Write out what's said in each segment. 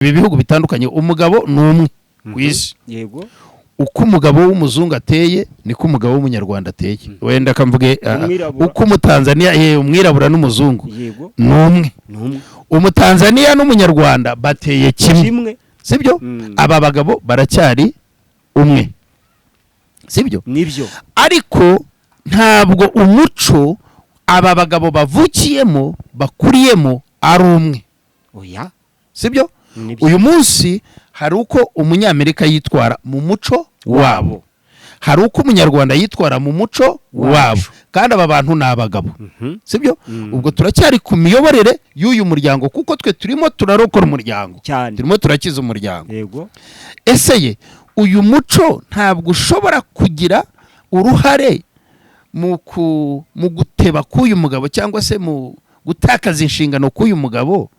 ibi bihugu bitandukanye umugabo numwe kwisi yego uko umugabo w'umuzungu ateye niko umugabo w'umunyarwanda ateye wenda kamvuge uko umutanzania umwirabura n'umuzungu numwe umutanzania n'umunyarwanda bateye kimwe sibyo aba bagabo baracyari umwe sibyo nibyo ariko ntabwo umuco aba bagabo bavukiyemo bakuriyemo ari umwe oya sibyo uyu munsi hari uko umunyamerika yitwara mu muco wabo hari uko umunyarwanda yitwara mu muco wabo kandi aba bantu nabagabo sibyo ubwo turacyari ku miyoborere y'uyu muryango kuko twe turimo turarokora umuryango turimo turakiza umuryango yego ese uyu muco ntabwo ushobora kugira uruhare mu guteba k'uyu mugabo cyangwa se mu gutakaza inshingano k'uyu mugabo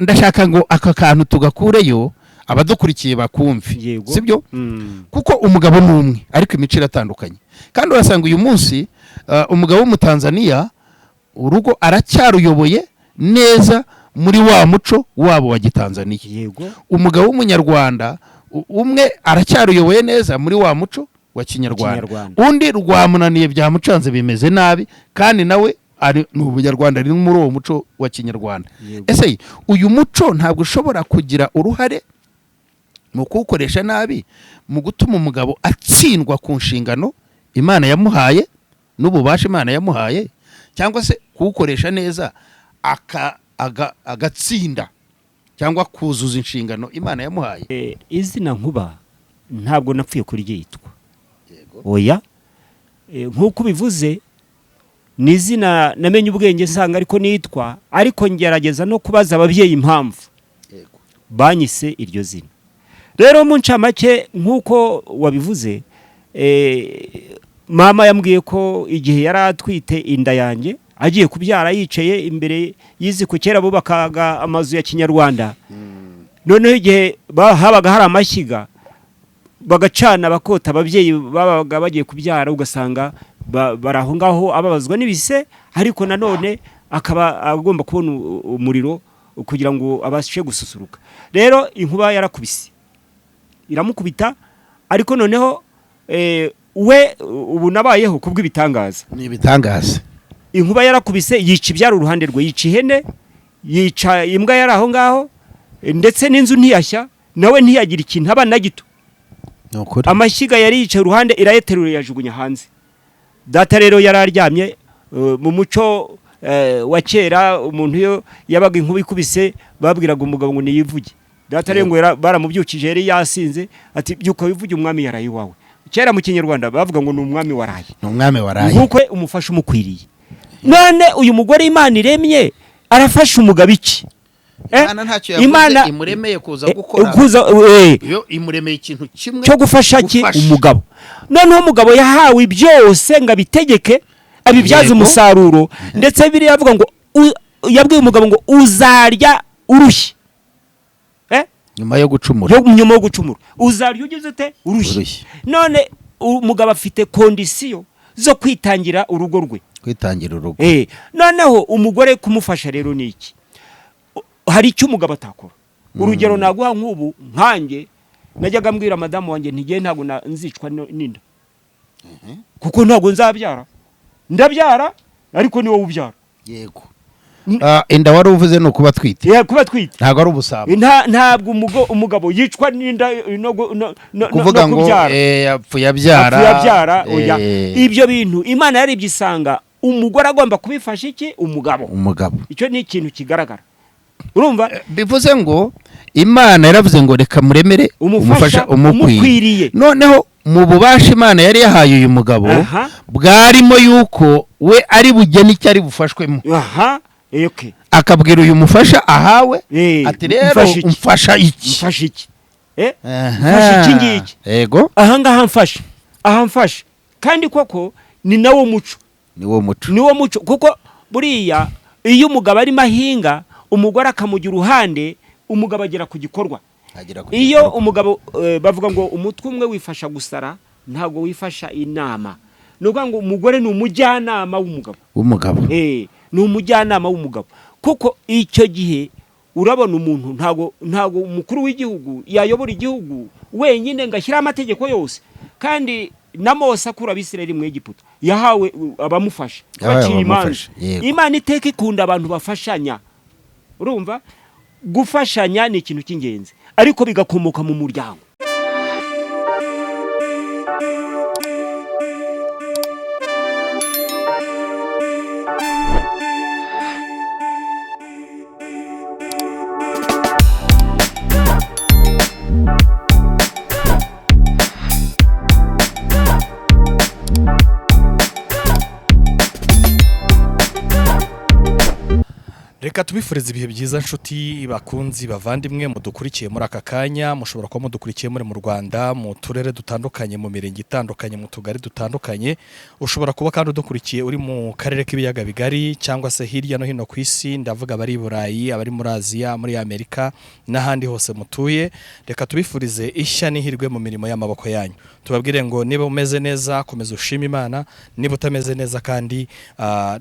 ndashaka ngo aka kantu tugakureyo abadukurikiye bakumve sibyo kuko umugabo numwe ariko imico iratandukanye kandi urasanga uyu munsi umugabo w'umutanzania urugo aracyaruyoboye neza muri wa muco wabo wa gitanzania umugabo w'umunyarwanda umwe aracyaruyoboye neza muri wa muco wa kinyarwanda undi rwamunaniye byamucanze bimeze nabi kandi nawe ari n'ubunyarwanda ari muri uwo muco wa kinyarwanda ese uyu muco ntabwo ushobora kugira uruhare mu kuwukoresha nabi mu gutuma umugabo atsindwa ku nshingano Imana yamuhaye n'ububasha Imana yamuhaye cyangwa se kuwukoresha neza agatsinda cyangwa kuzuza inshingano Imana yamuhaye izina Nkuba ntabwo napfuye kuryitwa oya nk'uko bivuze ni izina namenye ubwenge nsanga ariko nitwa ariko ngerageza no kubaza ababyeyi impamvu banyise iryo zina rero mu ncamake nk'uko wabivuze mama yambwiye ko igihe yari atwite inda yanjye agiye kubyara yicaye imbere y'iziko kera bubakaga amazu ya kinyarwanda noneho igihe habaga hari amashyiga bagacana bakota ababyeyi babaga bagiye kubyara ugasanga baraho ngaho ababazwa n'ibise ariko nanone akaba agomba kubona umuriro kugira ngo abashe gususuruka rero inkuba yarakubise iramukubita ariko noneho we ubu nabayeho kubw'ibitangaza ni ibitangaza inkuba yarakubise yica ibyara uruhande rwe yica ihene yica imbwa yari aho ngaho ndetse n'inzu ntiyashya nawe ntiyagira ikintu aba na gito amashyiga yari yicaye uruhande irayeterura yajugunya hanze data rero yari aryamye mu muco wa kera umuntu yo yabaga inkuba ikubise babwiraga umugabo ngo niyivuge data rero ngo baramubyukije yari yasinze ati byuko wivuge umwami yaraye wawe kera mu kinyarwanda bavuga ngo ni umwami waraye nkuko umufasha umukwiriye none uyu mugore Imana iremye arafasha umugabo iki Imana imuremeye kuza gukora yo imuremeye ikintu kimwe cyo gufasha ki umugabo noneho umugabo yahawe byose ngo abitegeke abibyaza umusaruro ndetse biri yavuga ngo yabwiye umugabo ngo uzarya urushye nyuma yo gucumura uzarya ugize ute urushye none umugabo afite kondisiyo zo kwitangira urugo rwe noneho umugore kumufasha rero ni iki hari icyo umugabo atakora urugero naguha nk'ubu nkanjye najyaga mbwira madamu wanjye ntigiye ntabwo nzicwa n'inda kuko ntabwo nzabyara ndabyara ariko ni wowe ubyara yego inda wari uvuze ni ukuba twite kuba twite ntabwo ari ubusabo ntabwo umugabo yicwa n'inda kuvuga ngo yapfuye abyara ibyo bintu Imana yarebye isanga umugore agomba kubifasha iki umugabo icyo ni ikintu kigaragara urumva bivuze ngo Imana yaravuze ngo reka muremere umufasha umukwiriye noneho mu bubasha Imana yari yahaye uyu mugabo bwarimo yuko we ari bugene icyo ari bufashwemo akabwira uyu mufasha ahawe ati rero umfasha iki ngiki yego ahangaha mfasha kandi koko ni nawo muco kuko buriya iyo umugabo arimo ahinga umugore akamugira uruhande umugabo agera ku gikorwa iyo umugabo bavuga ngo umutwe umwe wifasha gusara ntabwo wifasha inama nuvuga ngo umugore ni umujyanama w'umugabo ni umujyanama w'umugabo kuko icyo gihe urabona umuntu ntago umukuru w'igihugu yayobora igihugu wenyine ngashyira amategeko yose, kandi na Mose akura Abisirayeli mu Egiputa yahawe abamufasha bacira imanza. Imana iteka ikunda abantu bafashanya, urumva gufashanya ni ikintu cy'ingenzi, ariko bigakomoka mu muryango. Reka tubifurize ibihe byiza nshuti bakunzi bavandimwe mudukurikiye muri aka kanya. Mushobora kuba mudukurikiye muri mu Rwanda, mu turere dutandukanye, mu mirenge itandukanye, mu tugari dutandukanye. Ushobora kuba kandi udukurikiye uri mu karere k'ibiyaga bigari cyangwa se hirya no hino ku isi, ndavuga abari i Burayi, abari muri Aziya, muri Amerika n'ahandi hose mutuye. Reka tubifurize ishya n'ihirwe mu mirimo y'amaboko yanyu. Tubabwire ngo niba umeze neza komeza ushima Imana, niba utameze neza kandi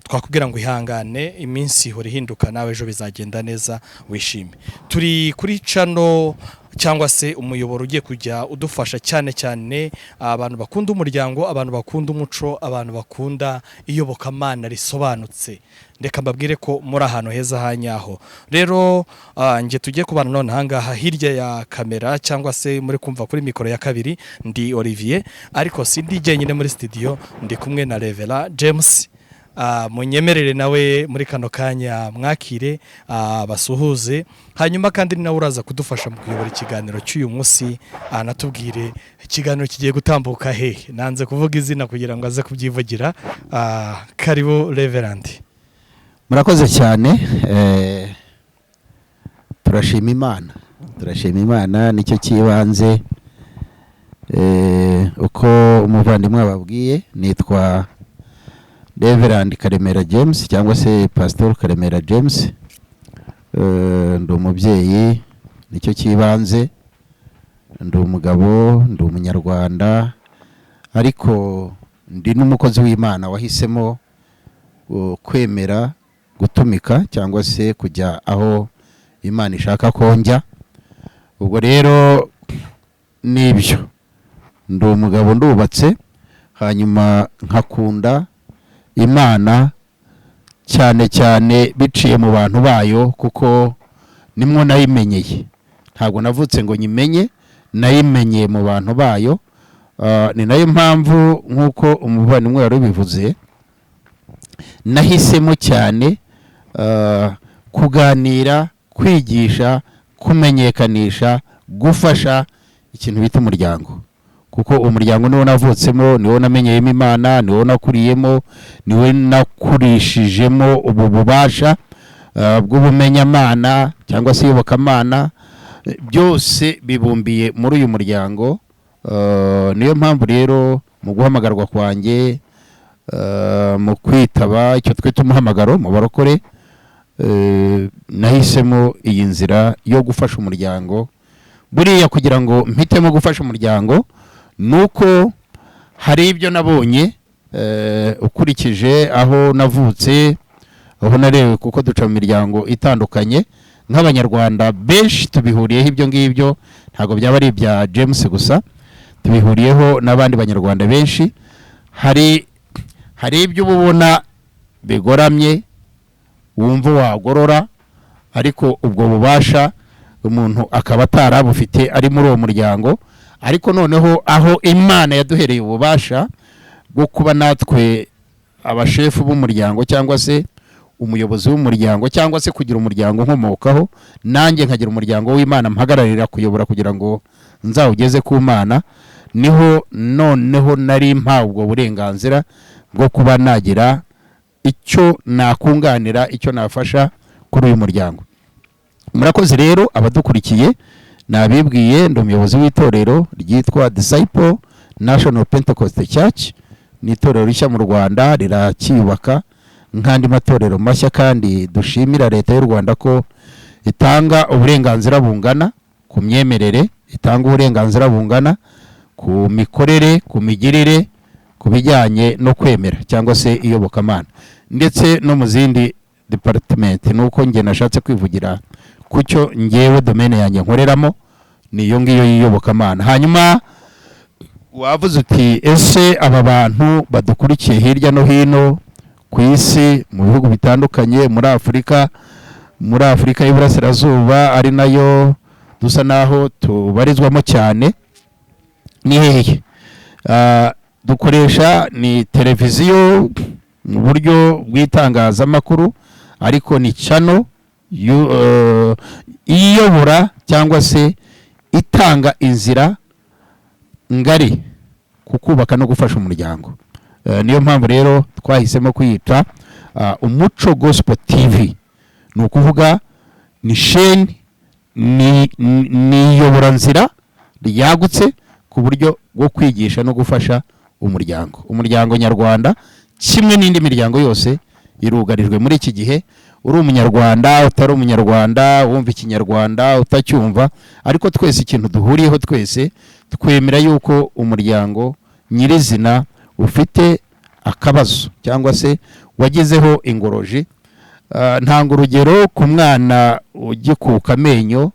twakubwira ngo ihangane, iminsi ihora ihinduka, nawe ejo bizagenda neza, wishime. Turi kuri channel cyangwa se umuyoboro ugiye kujya udufasha cyane cyane abantu bakunda umuryango, abantu bakunda umuco, abantu bakunda iyobokamana risobanutse. Ndeka mbabwire ko muri ahantu heza hanyaho. Rero nge tugiye kubana none hangaha hirya ya kamera cyangwa se muri kumva kuri mikoro ya kabiri ndi Olivier, ariko sindi jyenyine muri studio, ndi kumwe na Revera James. Munyemerere nawe muri kano kanya mwakire basuhuze, hanyuma kandi nawe uraza kudufasha mu kuyobora ikiganiro cy'uyu munsi, anatubwire ikiganiro kigiye gutambuka hehe. Nanze kuvuga izina kugira ngo aze kubyivugira. Karibu Reverend. Murakoze cyane. Turashima Imana nicyo kibanze. Uko umuvandimwe ababwiye, nitwa Reverend Karemera James cyangwa se Pastor Karemera James. Ndi umubyeyi, nicyo kibanze. Ndi umugabo, ndi umunyarwanda, ariko ndi n'umukozi w'Imana wahisemo kwemera gutumika cyangwa se kujya aho Imana ishaka ko njya. Ubwo rero nibyo, ndi umugabo ndubatse, hanyuma nkakunda Imana cyane cyane biciye mu bantu bayo, kuko nimwo nayimenyeye. Ntabwo navutse ngo nyimenye, nayimenyeye mu bantu bayo. Ni nayo mpamvu nk'uko umuvandimwe wari ubivuze, nahisemo cyane kuganira, kwigisha, kumenyekanisha, gufasha ikintu bita umuryango. Kuko umuryango niwo navutsemo, niwo namenyeyemo Imana, niwo nakuriyemo, niwo nakurishijemo ubu bubasha bw'ubumenyamana cyangwa se iyobokamana. Byose bibumbiye muri uyu muryango. Niyo mpamvu rero mu guhamagarwa kwanjye, mu kwitaba icyo twita umuhamagaro mu barokore, nahisemo iyi nzira yo gufasha umuryango. Buriya kugira ngo mpitemo gufasha umuryango, nuko hari ibyo nabonye ukurikije aho navutse, aho narewe, kuko duca mu miryango itandukanye nk'abanyarwanda benshi. Tubihuriyeho ibyo ngibyo, ntabwo byaba ari ibya James gusa, tubihuriyeho n'abandi banyarwanda benshi. Hari ibyo ubona bigoramye wumva wagorora, ariko ubwo bubasha umuntu akaba atarabufite ari muri uwo muryango. Ariko noneho aho Imana yaduhereye ububasha bwo kuba natwe abashefu b'umuryango cyangwa se umuyobozi w'umuryango cyangwa se kugira umuryango nkomokaho, nanjye nkagira umuryango w'Imana mpagararira kuyobora kugira ngo nzawugeze ku Mana, niho noneho nari mpawe ubwo burenganzira bwo kuba nagira icyo nakunganira, icyo nafasha kuri uyu muryango. Murakoze rero abadukurikiye, nabibwiye ndi umuyobozi w'itorero ryitwa Disciple National Pentecostal Church. Ni itorero rishya mu Rwanda, rirakiyubaka nk'andi matorero mashya, kandi dushimira leta y'u Rwanda ko itanga uburenganzira bungana ku myemerere, itanga uburenganzira bungana ku mikorere, ku migirire, ku bijyanye no kwemera cyangwa se iyobokamana, ndetse no mu zindi department. Nuko nge nashatse kwivugira kucyo ngewe domaine yanjye nkoreramo niyo ngiyo y'iyobokamana. Hanyuma wavuze uti ese aba bantu badukurikiye hirya no hino ku isi mu bihugu bitandukanye muri Afurika y'Iburasirazuba ari nayo dusa naho tubarizwamo cyane, ni hehe? Dukoresha ni televiziyo mu buryo bw'itangazamakuru, ariko ni channel iyobora cyangwa se itanga inzira ngari kukubaka no gufasha umuryango. Niyo mpamvu rero twahisemo kuyita Umuco Gospel TV. Ni ukuvuga ni chaîne ni yoboranzira ryagutse ku buryo bwo kwigisha no gufasha umuryango nyarwanda, kimwe n'indi miryango yose irugarijwe muri iki gihe. Uri umunyarwanda, utari umunyarwanda, wumva ikinyarwanda, utacyumva, ariko twese ikintu duhuriyeho twese twemera yuko umuryango nyirizina ufite akabazo cyangwa se wagezeho ingoroji. Ntanga urugero ku mwana ugikuka amenyo,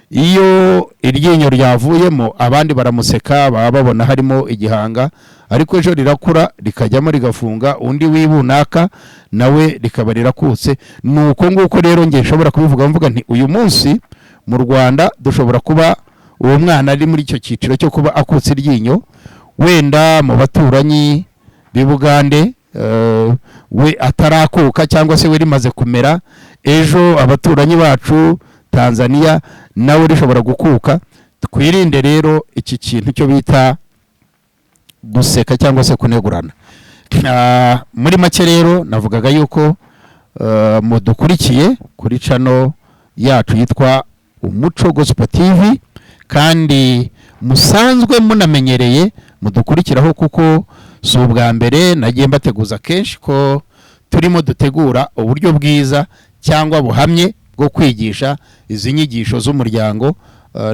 iyo iryinyo ryavuyemo abandi baramuseka, baba babona harimo igihanga, ariko ejo rirakura rikajyamo rigafunga, undi wibunaka nawe rikaba rirakutse. Nuko nguko rero ngiye nshobora kubivuga mvuga nti uyu munsi mu Rwanda dushobora kuba uwo mwana ari muri icyo cyiciro cyo kuba akutse iryinyo, wenda mu baturanyi b'Ubugande we atarakuka cyangwa se we rimaze kumera, ejo abaturanyi bacu Tanzania nawe rishobora gukuka. Twirinde rero iki kintu cyo bita guseka cyangwa se kunegurana. Muri make rero navugaga yuko mudukurikiye kuri channel yacu yitwa Umuco Gospel TV, kandi musanzwe munamenyereye mudukurikiraho, kuko si ubwa mbere nagiye mbateguza kenshi ko turimo dutegura uburyo bwiza cyangwa buhamye bwo kwigisha izi nyigisho z'umuryango.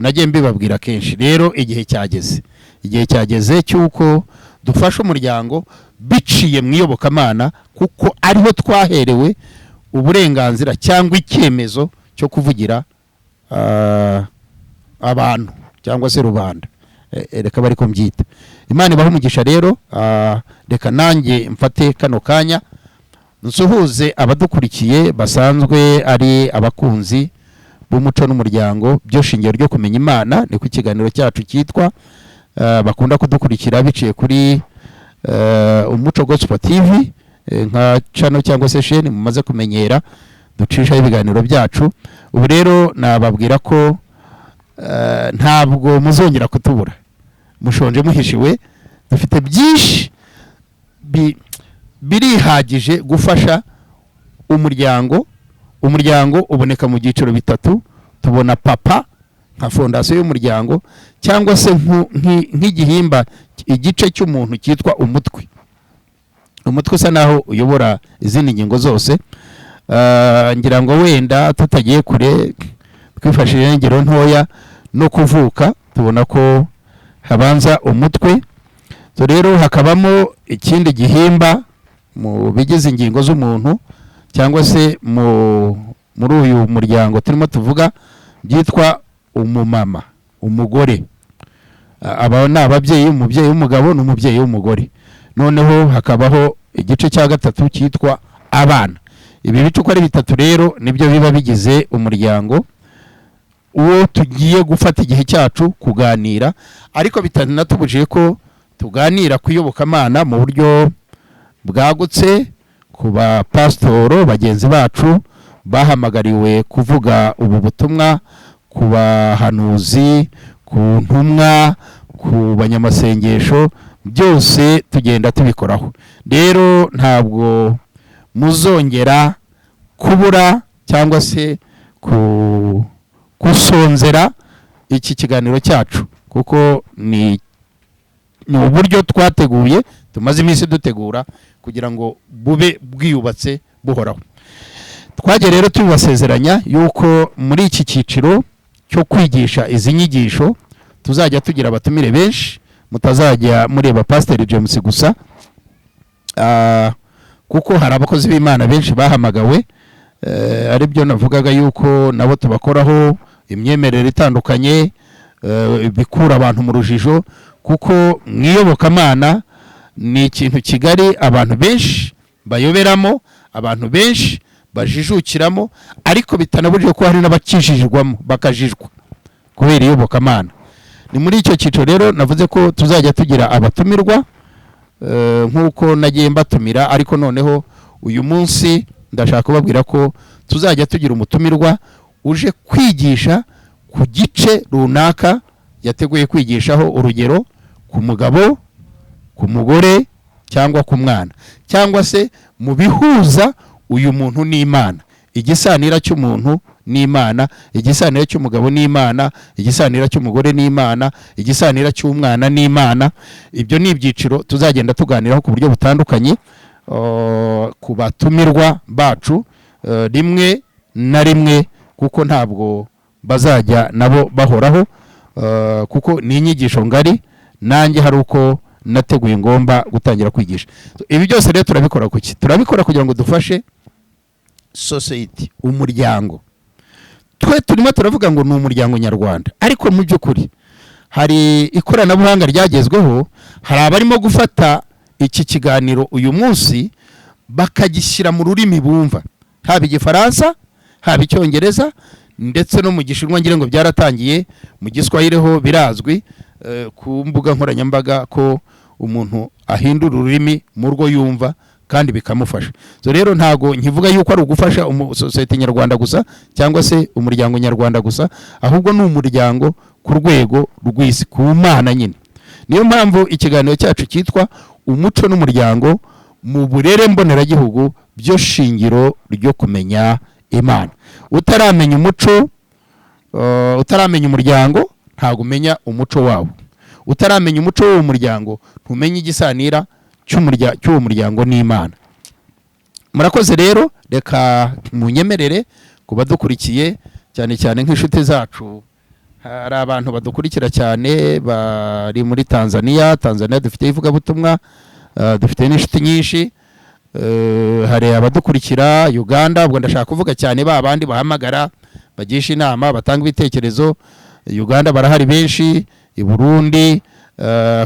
Nagiye mbibabwira kenshi. Rero igihe cyageze cyuko dufasha umuryango biciye mu iyobokamana, kuko ariho twaherewe uburenganzira cyangwa icyemezo cyo kuvugira abantu cyangwa se rubanda. Reka bari ko mbyita. Imana ibaho umugisha rero. Reka nanjye mfate kano kanya nsuhuze abadukurikiye basanzwe ari abakunzi b'umuco n'umuryango, byo shingiro ryo kumenya Imana. Ni ku kiganiro cyacu cyitwa bakunda kudukurikira biciye kuri Umuco Gospel TV, nka channel cyangwa se chaîne mumaze kumenyera ducisha ibiganiro byacu. Ubu rero nababwira ko ntabwo muzongera kutubura, mushonje muhishiwe. Dufite byinshi birihagije gufasha umuryango. Uboneka mu byiciro bitatu. Tubona papa nka fondasiyo y'umuryango, cyangwa se nk'igihimba, igice cy'umuntu cyitwa umutwe. Umutwe usa naho uyobora izindi ngingo zose. Ngira ngo wenda tutagiye kure, twifashishije ingero ntoya no kuvuka, tubona ko habanza umutwe. So rero hakabamo ikindi gihimba mu bigize ingingo z'umuntu, cyangwa se muri uyu muryango turimo tuvuga, byitwa umumama, umugore. Aba ni ababyeyi, umubyeyi w'umugabo n'umubyeyi w'umugore. Noneho hakabaho igice cya gatatu cyitwa abana. Ibi bice uko ari bitatu rero nibyo biba bigize umuryango uwo tugiye gufata igihe cyacu kuganira, ariko bitanatubujije ko tuganira ku iyobokamana mu buryo bwagutse, ku bapasitoro bagenzi bacu bahamagariwe kuvuga ubu butumwa, ku bahanuzi, ku ntumwa, ku banyamasengesho, byose tugenda tubikoraho. Rero ntabwo muzongera kubura cyangwa se kusonzera iki kiganiro cyacu, kuko ni uburyo twateguye, tumaze iminsi dutegura kugira ngo bube bwiyubatse buhoraho. Twagiye rero tubasezeranya yuko muri iki cyiciro cyo kwigisha izi nyigisho tuzajya tugira abatumire benshi, mutazajya mureba Pastor James gusa, kuko hari abakozi b'Imana benshi bahamagawe ari byo navugaga yuko nabo tubakoraho imyemerere itandukanye bikura abantu mu rujijo, kuko mwiyobokamana ni ikintu kigari abantu benshi bayoberamo, abantu benshi bajijukiramo, ariko bitanabujije ko hari n'abakijijwamo bakajijwa kubera iyobokamana. Ni muri icyo cyiciro rero navuze ko tuzajya tugira abatumirwa nk'uko nagiye mbatumira, ariko noneho uyu munsi ndashaka kubabwira ko tuzajya tugira umutumirwa uje kwigisha ku gice runaka yateguye kwigishaho, urugero ku mugabo, ku mugore cyangwa ku mwana, cyangwa se mu bihuza uyu muntu n'Imana, igisanira cy'umuntu n'Imana, igisanira cy'umugabo n'Imana, igisanira cy'umugore n'Imana, igisanira cy'umwana n'Imana. Ibyo ni ibyiciro tuzagenda tuganiraho ku buryo butandukanye ku batumirwa bacu rimwe na rimwe, kuko ntabwo bazajya nabo bahoraho, kuko ni inyigisho ngari, nanjye hari uko nateguye ngomba gutangira kwigisha. Ibi byose rero turabikora kuki? Turabikora kugira ngo dufashe society, umuryango. Twe turimo turavuga ngo ni umuryango nyarwanda, ariko mu by'ukuri hari ikoranabuhanga ryagezweho, hari abarimo gufata iki kiganiro uyu munsi bakagishyira mu rurimi bumva, haba igifaransa, haba icyongereza, ndetse no mu gishinwa ngira ngo byaratangiye, mu giswahili ho birazwi ku mbuga nkoranyambaga ko umuntu ahindura ururimi mu rwo yumva kandi bikamufasha. So rero ntago nkivuga yuko ari ugufasha society nyarwanda gusa cyangwa se umuryango nyarwanda gusa, ahubwo ni umuryango ku rwego rw'isi, ku Mana nyine. Niyo mpamvu ikiganiro cyacu cyitwa umuco n'umuryango mu burere mboneragihugu byo shingiro ryo kumenya Imana. Utaramenya umuco, utaramenya umuryango, ntago umenya umuco wawo. Utaramenya umuco w'uwo muryango, ntumenye igisanira cy'uwo muryango n'Imana. Murakoze rero, reka munyemerere kuba dukurikiye cyane cyane nk'inshuti zacu. Hari abantu badukurikira cyane bari muri Tanzania dufite ivugabutumwa, dufite n'inshuti nyinshi. Hari abadukurikira Uganda, ubwo ndashaka kuvuga cyane ba bandi bahamagara, bagisha inama, batanga ibitekerezo. Uganda barahari benshi, i Burundi,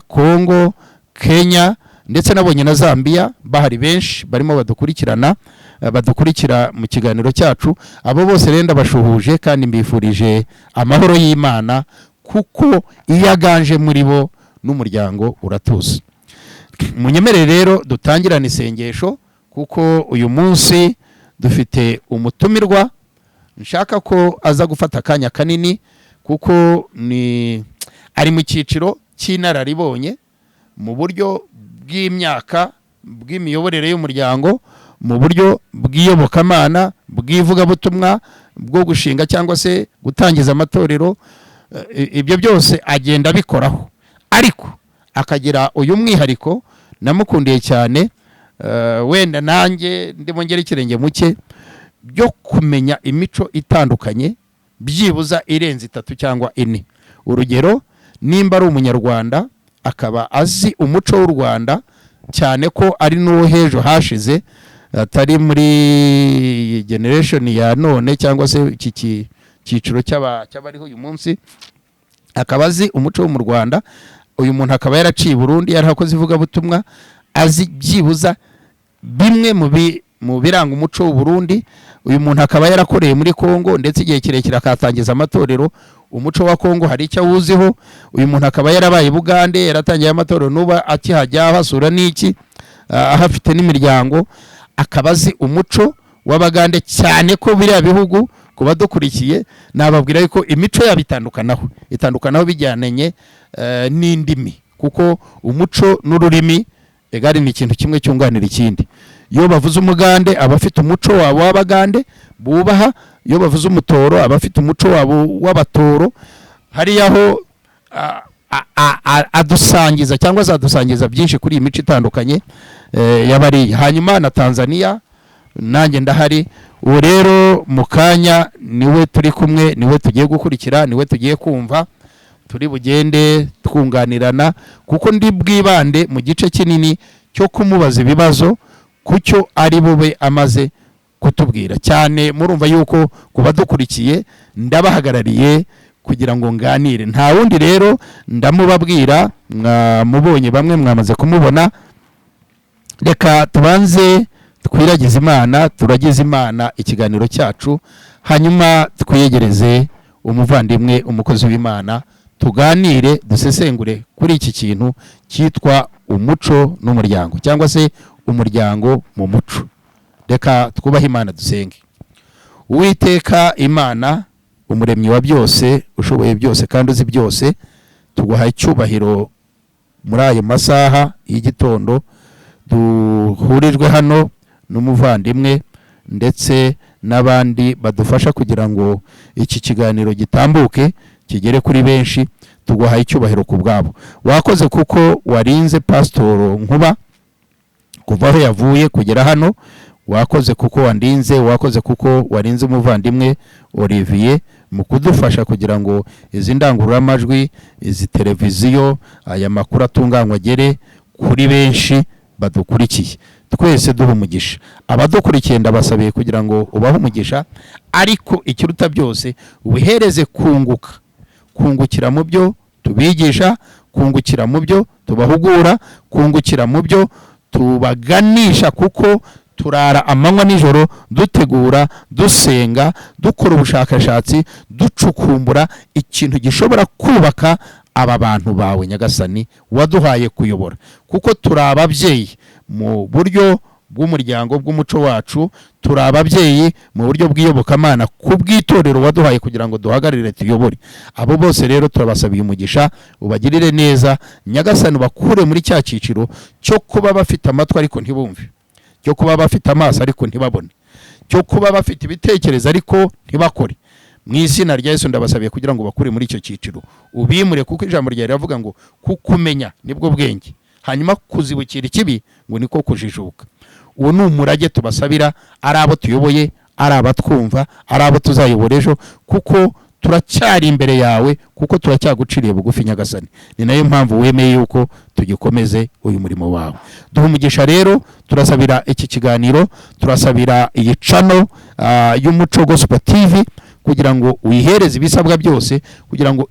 Kongo, Kenya, ndetse nabonye na Zambia bahari benshi barimo badukurikirana, badukurikira mu kiganiro cyacu. Abo bose renda bashuhuje kandi mbifurije amahoro y'Imana, kuko iyaganje muri bo n'umuryango uratuza. Munyemerere rero dutangirana isengesho, kuko uyu munsi dufite umutumirwa nshaka ko aza gufata akanya kanini, kuko ari mu cyiciro cy'inararibonye mu buryo bw'imyaka, bw'imiyoborere y'umuryango, mu buryo bw'iyobokamana, bw'ivugabutumwa, bwo gushinga cyangwa se gutangiza amatorero. Ibyo byose agenda bikoraho, ariko akagira uyu mwihariko namukundiye cyane, wenda nanjye ndimo ngera ikirenge muke, byo kumenya imico itandukanye, byibuza irenze 3 cyangwa 4. Urugero, nimba ari umunyarwanda akaba azi umuco w'u Rwanda, cyane ko ari n'uwo hejo hashize, atari muri generation ya none cyangwa se iki cyiciro cy'abariho uyu munsi, akaba azi umuco wo mu Rwanda. Uyu muntu akaba yaraciye Burundi, yarakoze ivugabutumwa, azi byibuza bimwe mu biranga umuco w'u Burundi. Uyu muntu akaba yarakoreye muri Kongo, ndetse igihe kirekire akatangiza amatorero. Umuco wa Kongo hari icyo awuziho. Uyu muntu akaba yarabaye Bugande, yaratangiye amatorero, nuba akihajya hasura n'iki, ahafite n'imiryango. Akaba azi umuco w'Abagande, cyane ko biriya bihugu kuba dukurikiye nababwira yuko imico itandukanaho bijyananye n'indimi, kuko umuco n'ururimi egari ni ikintu kimwe cyunganira ikindi. Iyo bavuze Umugande aba afite umuco wabo w'Abagande bubaha, iyo bavuze Umutoro aba afite umuco wabo w'Abatoro. Hariyaho adusangiza cyangwa azadusangiza byinshi kuri iyi mico itandukanye y'abari. Hanyuma na Tanzania nanjye ndahari. Ubu rero mu kanya niwe turi kumwe, niwe tugiye gukurikira, niwe tugiye kumva, turi bugende twunganirana, kuko ndi bwibande mu gice kinini cyo kumubaza ibibazo kucyo ari bube amaze kutubwira cyane. Murumva yuko kuba dukurikiye ndabahagarariye kugira ngo nganire, nta wundi rero ndamubabwira, mwamubonye bamwe mwamaze kumubona. Reka tubanze twiragize Imana, turagize Imana ikiganiro cyacu, hanyuma twiyegereze umuvandimwe umukozi w'Imana, tuganire dusesengure kuri iki kintu cyitwa umuco n'umuryango, cyangwa se umuryango mu muco. Reka twubahe Imana dusenge. Uwiteka Imana, umuremyi wa byose, ushoboye byose kandi uzi byose, tuguhaye icyubahiro muri ayo masaha y'igitondo duhurijwe hano n'umuvandimwe ndetse n'abandi badufasha kugira ngo iki kiganiro gitambuke kigere kuri benshi. Tuguhaye icyubahiro ku bwabo. Wakoze kuko warinze Pastor Nkuba kuva aho yavuye kugera hano, wakoze kuko wandinze, wakoze kuko warinze umuvandimwe Olivier mu kudufasha kugira ngo izi ndangururamajwi, izi televiziyo, aya makuru atunganywa agere kuri benshi badukurikiye. Twese duha umugisha abadukurikiye, ndabasabiye kugira ngo ubahe umugisha, ariko ikiruta byose ubihereze kungukira mu byo tubigisha, kungukira mu byo tubahugura, kungukira mu byo tubaganisha, kuko turara amanywa nijoro dutegura, dusenga, dukora ubushakashatsi, ducukumbura ikintu gishobora kubaka aba bantu bawe Nyagasani waduhaye kuyobora, kuko turi ababyeyi mu buryo bw'umuryango bw'umuco wacu, turi ababyeyi mu buryo bw'iyobokamana kubw'itorero waduhaye kugira ngo duhagarire tuyobore. Abo bose rero turabasabiye umugisha, ubagirire neza Nyagasani, bakure muri cya cyiciro cyo kuba bafite amatwi ariko ntibumve, cyo kuba bafite amaso ariko ntibabone, cyo kuba bafite ibitekerezo ariko ntibakore. Mu izina rya Yesu ndabasabiye kugira ngo bakure muri icyo cyiciro, ubimure, kuko ijambo ryawe riravuga ngo kukumenya nibwo bwenge, hanyuma kuzibukira ikibi ngo niko kujijuka. Uwo ni umurage tubasabira, ari abo tuyoboye, ari abatwumva, ari abo tuzayobora ejo, kuko turacyari imbere yawe, kuko turacyaguciriye bugufi Nyagasani. Ni nayo mpamvu wemeye yuko tugikomeze uyu murimo wawe. Duha umugisha rero, turasabira iki kiganiro, turasabira iyi channel y'Umuco Gospel TV kugira ngo uyihereze ibisabwa byose, kugira ngo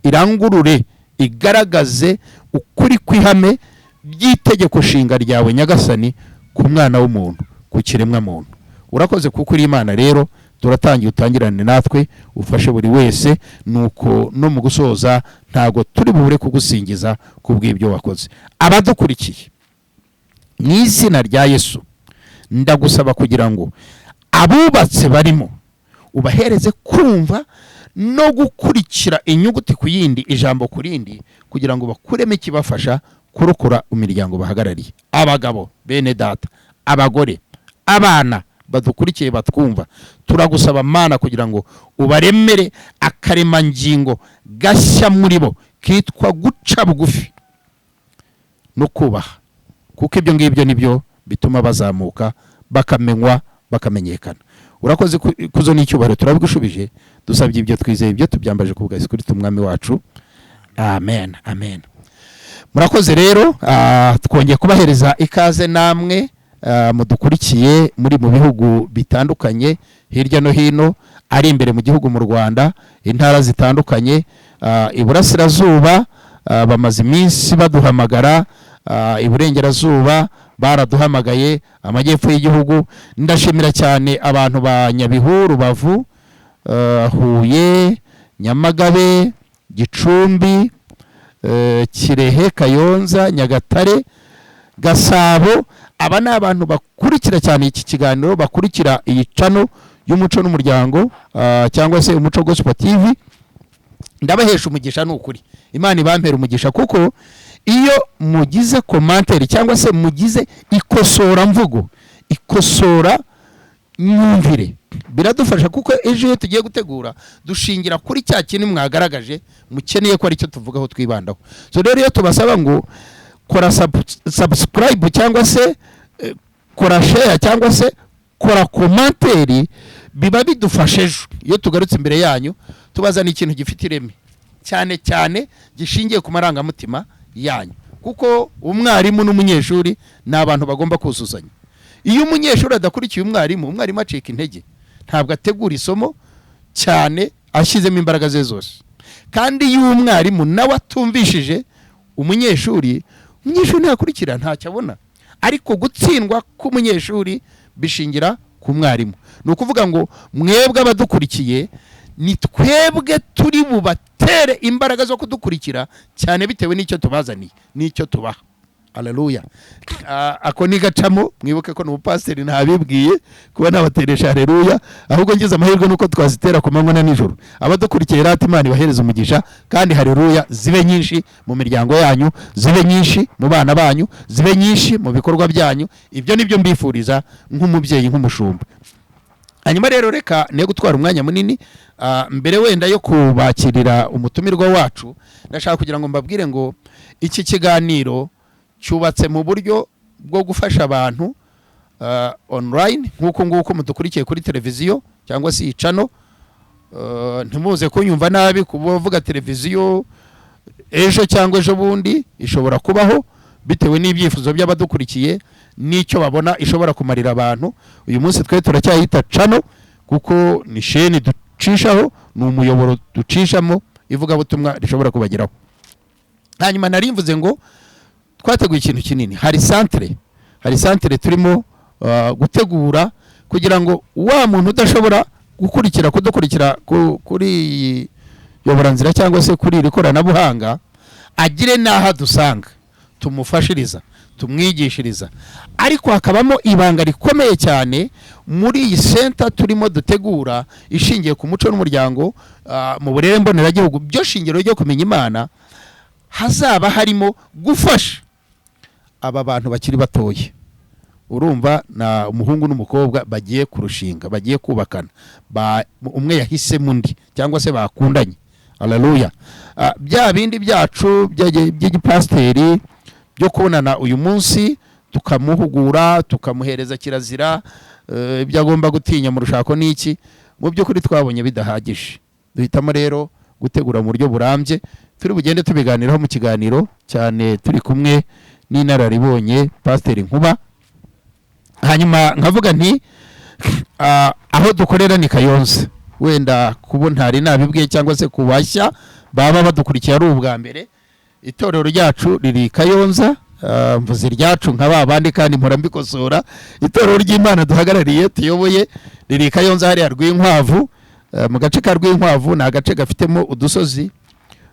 irangurure igaragaze ukuri kw'ihame ry'itegeko nshinga ryawe Nyagasani ku mwana w'umuntu, ku kiremwa muntu. Urakoze kuko uri Imana rero, turatangiye utangirane natwe, ufashe buri wese, nuko no mu gusoza ntago turi bubure kugusingiza kubw'ibyo wakoze. Abadukurikiye mu izina rya Yesu ndagusaba kugira ngo abubatse barimo ubahereze kumva no gukurikira inyuguti ku yindi, ijambo ku rindi, kugira ngo bakureme kibafasha kurokora imiryango bahagarariye. Abagabo bene data, abagore, abana badukurikiye batwumva, turagusaba Mana kugira ngo ubaremere akaremangingo gashya muri bo kitwa guca bugufi no kubaha, kuko ibyo ngibyo nibyo bituma bazamuka, bakamenywa, bakamenyekana. Urakoze kuzo n'icyubahiro turabigushubije, dusabye ibyo twizeye, ibyo tubyambaje ku bwa Yesu Kristo umwami wacu, amen, amen. Murakoze rero, twongeye kubahereza ikaze namwe mudukurikiye muri mu bihugu bitandukanye hirya no hino, ari imbere mu gihugu mu Rwanda, intara zitandukanye, iburasirazuba bamaze iminsi baduhamagara, iburengerazuba baraduhamagaye, amajyepfo y'igihugu. Ndashimira cyane abantu ba Nyabihu, Rubavu, Huye, Nyamagabe, Gicumbi, Kirehe, Kayonza, Nyagatare, Gasabo. Aba ni abantu bakurikira cyane iki kiganiro, bakurikira iyi channel y'Umuco n'Umuryango, cyangwa se Umuco Gospel TV. Ndabahesha umugisha n'ukuri, Imana ibampera umugisha, kuko iyo mugize commentaire cyangwa se mugize ikosora mvugo, ikosora nyumvire, biradufasha, kuko ejo iyo tugiye gutegura dushingira kuri cya kintu mwagaragaje mukeneye ko ari cyo tuvugaho twibandaho. So rero iyo tubasaba ngo kora subscribe cyangwa se kora share cyangwa se kora commentaire, biba bidufashe ejo iyo tugarutse imbere yanyu tubazana ikintu gifite ireme, cyane cyane gishingiye ku marangamutima yanyu, kuko umwarimu n'umunyeshuri ni abantu bagomba kuzuzanya. iyo umunyeshuri adakurikiye umwarimu acika intege, ntabwo ategura isomo cyane ashyizemo imbaraga ze zose. kandi iyo umwarimu nawe atumvishije umunyeshuri ntakurikira, ntacyo abona. ariko gutsindwa k'umunyeshuri bishingira ku mwarimu. ni ukuvuga ngo mwebwe abadukurikiye ni twebwe turi bubatere imbaraga zo kudukurikira cyane bitewe n'icyo tubazaniye n'icyo tubaha. Haleluya. Ako ni gacamo, mwibuke ko n'umupasiteri ntabibwiye kuba nabateresha haleluya, ahubwo ngize amahirwe nuko twazitera ku manywa na nijoro. Abadukurikiye rati Imana ibahereza umugisha, kandi haleluya zibe nyinshi mu miryango yanyu, zibe nyinshi mu bana banyu, zibe nyinshi mu bikorwa byanyu. Ibyo nibyo mbifuriza nk'umubyeyi, nk'umushumba. Hanyuma rero reka ne gutwara umwanya munini, mbere wenda yo kubakirira umutumirwa wacu, ndashaka kugira ngo mbabwire ngo iki kiganiro cyubatse mu buryo bwo gufasha abantu online, nk'uko mudukurikiye kuri televiziyo cyangwa se icano. Ntimuze kunyumva nabi kuvuga televiziyo ejo cyangwa ejo bundi ishobora kubaho bitewe n'ibyifuzo by'abadukurikiye n'icyo babona ishobora kumarira abantu. Uyu munsi twe turacyayita cano kuko ni sheni ducishaho, ni umuyoboro ducishamo ivugabutumwa rishobora kubageraho. Hanyuma narimvuze ngo twateguye ikintu kinini, hari santere turimo gutegura kugira ngo wa muntu udashobora kudukurikira kuri yoboranzira cyangwa se kuri iri koranabuhanga agire n'aho dusanga tumufashiriza, tumwigishiriza. Ariko hakabamo ibanga rikomeye cyane muri iyi senta turimo dutegura ishingiye ku muco n'umuryango mu burere mboneragihugu, byo shingiro ryo kumenya Imana. Hazaba harimo gufasha aba bantu bakiri batoye, urumva na umuhungu n'umukobwa bagiye kurushinga, bagiye kubakana, umwe yahisemo undi cyangwa se bakundanye. Haleluya. Bya bindi byacu by'igipasiteri byo kubonana uyu munsi tukamuhugura, tukamuhereza kirazira, ibyo agomba gutinya mu rushako n'iki, mu by'ukuri twabonye bidahagije. Duhitamo rero gutegura mu buryo burambye, turi bugende tubiganiraho mu kiganiro cyane turi kumwe n'inararibonye Pasiteri Nkuba. Hanyuma nkavuga nti aho dukorera ni Kayonza, wenda kubo ntari nabibwiye cyangwa se kubashya baba badukurikiye ari ubwa mbere. Itorero ryacu riri Kayonza, mvuze ryacu nk'aba bandi kandi mpora mbikosora. Itorero ry'Imana duhagarariye tuyoboye riri Kayonza hariya Rwinkwavu, mu gace ka Rwinkwavu, ni agace gafitemo udusozi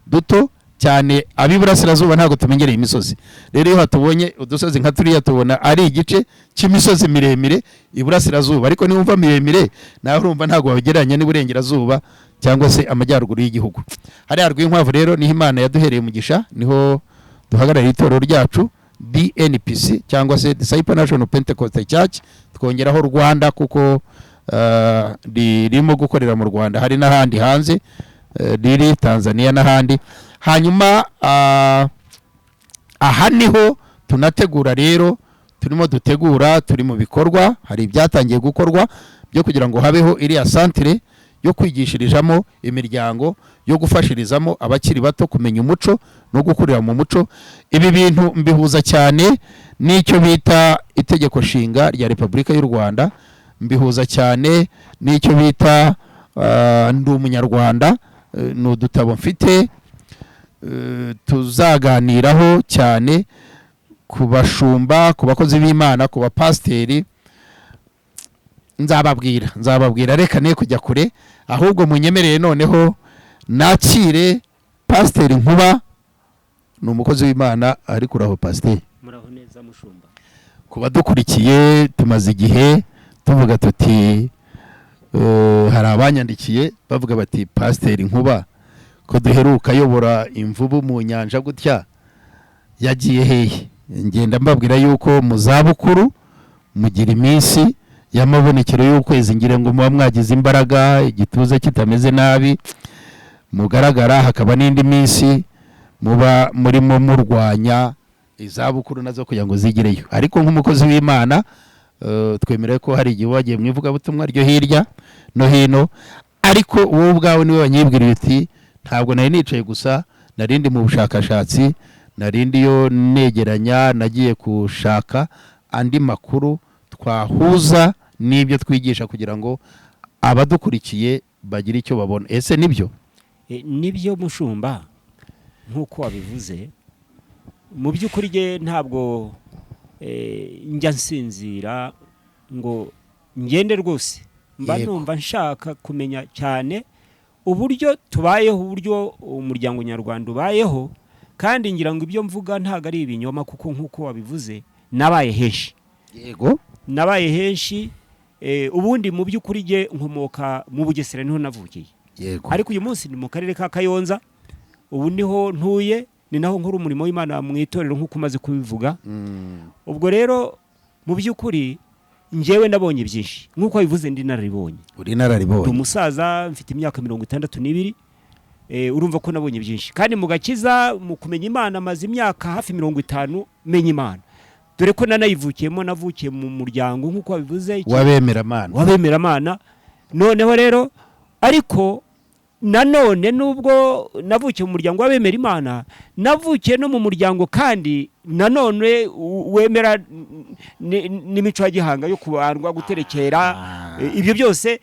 duto cyane. Ab'iburasirazuba ntabwo tumenyereye imisozi, rero iyo hatubonye udusozi nka turiya tubona ari igice cy'imisozi miremire iburasirazuba, ariko niwumva miremire nawe urumva ntabwo wagereranya n'Iburengerazuba cyangwa se amajyaruguru y'igihugu. Hariya Rwinkwavu rero niho Imana yaduhereye umugisha, niho duhagarariye itorero ryacu DNPC cyangwa se Disciple National Pentecostal Church, twongeraho Rwanda kuko ririmo gukorera mu Rwanda, hari n'ahandi hanze, riri Tanzania n'ahandi. Hanyuma aha niho tunategura rero, turimo dutegura, turi mu bikorwa, hari ibyatangiye gukorwa byo kugira ngo habeho iriya santere yo kwigishirizamo imiryango, yo gufashirizamo abakiri bato kumenya umuco no gukurira mu muco. Ibi bintu mbihuza cyane n'icyo bita itegeko nshinga rya Repubulika y'u Rwanda, mbihuza cyane n'icyo bita ndi umunyarwanda, ni udutabo mfite tuzaganiraho cyane ku bashumba, ku bakozi b'Imana, ku bapasiteri. Nzababwira reka ne kujya kure, ahubwo munyemereye noneho nakire Pasiteri Nkuba. Ni umukozi w'Imana ari kuraho. Pasiteri, muraho neza mushumba. ku badukurikiye tumaze igihe tuvuga tuti hari abanyandikiye bavuga bati Pasiteri Nkuba ko duheruka ayobora imvubu mu nyanja gutya yagiye hehe? Ngenda mbabwira yuko mu zabukuru mugira iminsi y'amabonekero y'ukwezi, ngire ngo muba mwagize imbaraga, igituza kitameze nabi, mugaragara. Hakaba n'indi minsi muba murimo murwanya izabukuru nazo kugira ngo zigireyo. Ariko nk'umukozi w'Imana twemereye ko hari igihe wagiye mu ivugabutumwa ryo hirya no hino, ariko wowe ubwawe niwe wanyibwira uti ntabwo nari nicaye gusa, narindi mu bushakashatsi, narindi yo negeranya, nagiye gushaka andi makuru twahuza n'ibyo twigisha kugira ngo abadukurikiye bagire icyo babona. Ese nibyo? Nibyo mushumba, nk'uko wabivuze. Mu by'ukuri nge ntabwo njya nsinzira ngo ngende rwose, mba numva nshaka kumenya cyane uburyo tubayeho, uburyo umuryango nyarwanda ubayeho, kandi ngira ngo ibyo mvuga ntabwo ari ibinyoma, kuko nk'uko wabivuze nabaye henshi. Yego, nabaye henshi. Ubundi mu by'ukuri nge nkomoka mu Bugesera, niho navukiye. yego, ariko uyu munsi ni mu karere ka Kayonza, ubu niho ntuye, ni naho nkora umurimo w'Imana mu itorero nk'uko umaze kubivuga. Ubwo rero mu by'ukuri njyewe nabonye byinshi, nk'uko wabivuze ndi nararibonye. uri nararibonye. Ndi umusaza mfite imyaka 62. Urumva ko nabonye byinshi, kandi mu gakiza, mu kumenya Imana maze imyaka hafi 50 menya Imana, dore ko nanayivukiyemo. Navukiye mu muryango nk'uko wabivuze wabemera Imana. Noneho rero ariko nanone nubwo navukiye mu muryango w'abemera Imana, navukiye no mu muryango kandi nanone wemera n'imico ya gihanga yo kubandwa, guterekera. Ibyo byose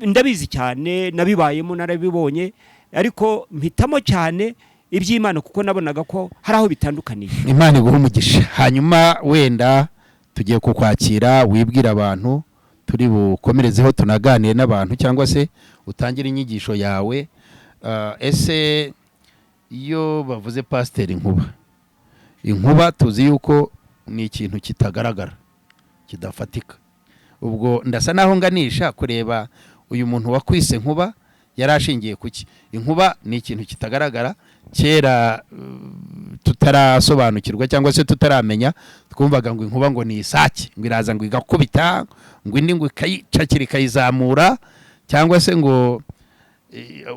ndabizi cyane, nabibayemo, narabibonye, ariko mpitamo cyane iby'Imana kuko nabonaga ko hari aho bitandukaniye. Imana iguha umugisha. Hanyuma wenda tugiye kukwakira, wibwira abantu, turi bukomerezeho tunaganire n'abantu, cyangwa se utangire inyigisho yawe. Ese iyo bavuze Pasiteri Inkuba tuzi yuko ni ikintu kitagaragara, kidafatika. Ubwo ndasa naho nganisha kureba uyu muntu wakwise Nkuba yarashingiye kuki. Inkuba ni ikintu kitagaragara. Kera tutarasobanukirwa cyangwa se tutaramenya, twumvaga ngo inkuba ngo ni isake, ngo iraza ngo igakubita, ngo indi ngo ikayicakira ikayizamura, cyangwa se ngo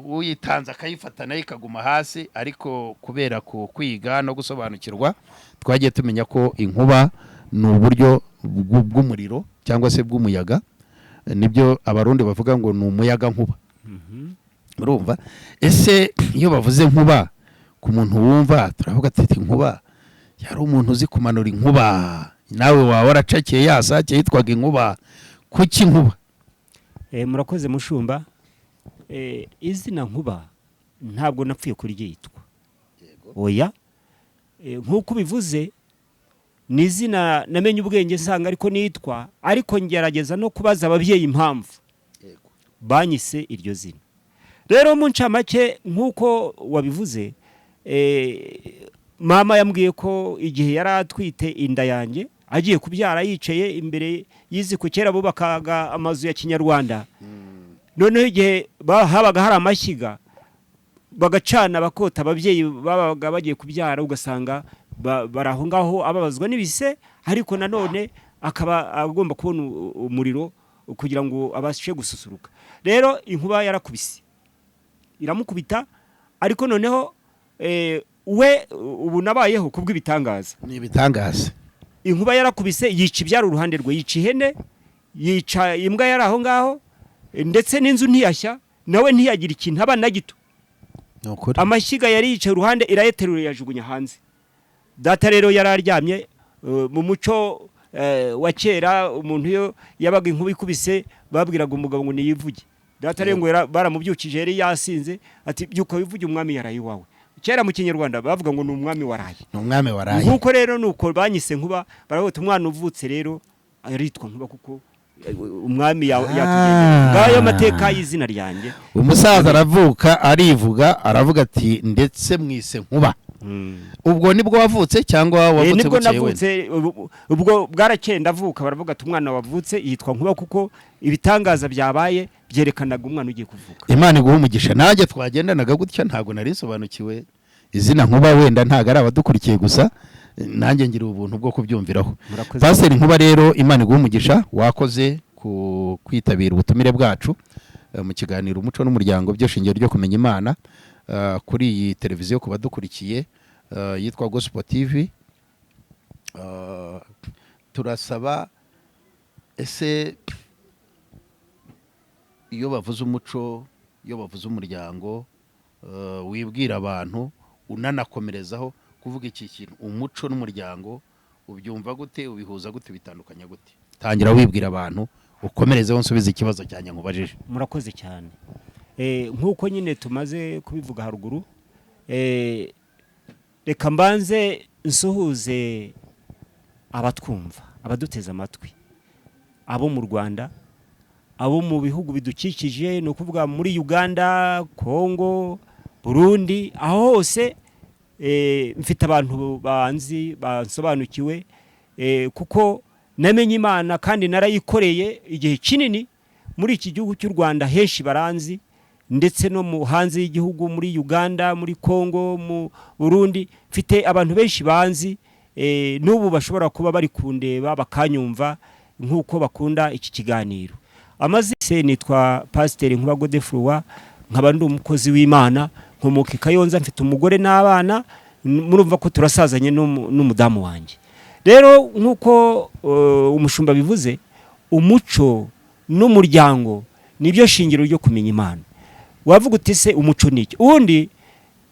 uyitanze akayifata nayo ikaguma hasi. Ariko kubera ku kwiga no gusobanukirwa, twagiye tumenya ko inkuba ni uburyo bw'umuriro cyangwa se bw'umuyaga. Nibyo abarundi bavuga ngo ni umuyaga nkuba. Urumva? Ese iyo bavuze nkuba, ku muntu wumva turavuga ati inkuba yari umuntu uzi kumanura inkuba, nawe wawe waracakiye yasake yitwaga inkuba. Kuki Nkuba? Murakoze mushumba. Izina Nkuba ntabwo napfuye kuryitwa. Oya, nk'uko bivuze ni izina namenye ubwenge nsanga ariko nitwa, ariko ngerageza no kubaza ababyeyi impamvu banyise iryo zina. Rero mu ncamake nk'uko wabivuze, mama yambwiye ko igihe yari atwite inda yanjye, agiye kubyara yicaye imbere y'iziko, kera bubakaga amazu ya kinyarwanda. Noneho igihe habaga hari amashyiga, bagacana bakota, ababyeyi babaga bagiye kubyara, ugasanga baraho ngaho ababazwa n'ibise, ariko nanone akaba agomba kubona umuriro kugira ngo abashe gususuruka. Rero inkuba yarakubise, iramukubita, ariko noneho we ubu nabayeho kubw'ibitangaza. Ni ibitangaza. Inkuba yarakubise yica ibyara uruhande rwe, yica ihene, yica imbwa yari aho ngaho, ndetse n'inzu ntiyashya, nawe ntiyagira ikintu haba na gito. Amashyiga yari yicaye uruhande, irayeterura yajugunya hanze. Data rero yari aryamye. Mu muco wa kera, umuntu iyo yabaga inkuba ikubise babwiraga umugabo ngo niyivuge. Data rero ngo baramubyukije, yari yasinze, ati byuka wivuge, umwami yaraye iwawe. Kera mu kinyarwanda bavuga ngo ni umwami waraye. Ni umwami waraye. Nkuko rero nuko banyise Nkuba, baravuga umwana uvutse rero aritwa Nkuba kuko umwami yatugeneye. Ngayo amateka y'izina ryanjye. Umusaza aravuka arivuga, aravuga ati ndetse mwise Nkuba. Ubwo nibwo wavutse cyangwa wavutse nibwo bukeye? Navutse ubwo bwarakenda avuka, baravuga ati umwana wavutse yitwa Nkuba kuko ibitangaza byabaye byerekanaga umwana ugiye kuvuka. Imana iguha umugisha. Nanjye twagendanaga gutya, ntago nari sobanukiwe izina Nkuba, wenda ntago ari abadukurikiye gusa, nanjye ngira ubuntu bwo kubyumviraho. Pasiteri Nkuba rero, Imana iguha umugisha, wakoze ku kwitabira ubutumire bwacu mu kiganiro umuco n'umuryango, byo shingiro ryo kumenya Imana, kuri iyi televiziyo ku badukurikiye yitwa Gospel TV. Turasaba, ese iyo bavuze umuco, iyo bavuze umuryango, wibwira abantu unanakomerezaho kuvuga iki kintu umuco n'umuryango, ubyumva gute, ubihuza gute, bitandukanya gute? tangira wibwira abantu ukomerezeho nsubiza ikibazo cyanjye nkubajije. Murakoze cyane. Nk'uko nyine tumaze kubivuga haruguru, reka mbanze nsuhuze abatwumva, abaduteze amatwi, abo mu Rwanda, abo mu bihugu bidukikije, no kuvuga muri Uganda, Kongo, Burundi, aho hose mfite abantu banzi bansobanukiwe, kuko namenye Imana kandi narayikoreye igihe kinini muri iki gihugu cy'u Rwanda, henshi baranzi, ndetse no mu hanze y'igihugu, muri Uganda, muri Kongo, mu Burundi, mfite abantu benshi banzi, n'ubu bashobora kuba bari kundeba bakanyumva nk'uko bakunda iki kiganiro. Amazina nitwa Pasiteri Nkuba Godefroid, nkaba ndi umukozi w'Imana, nkomoka i Kayonza, mfite umugore n'abana, murumva ko turasazanye n'umudamu wanjye. Rero nk'uko umushumba bivuze, umuco n'umuryango nibyo shingiro ryo kumenya Imana. Wavuga uti se umuco niki? Ubundi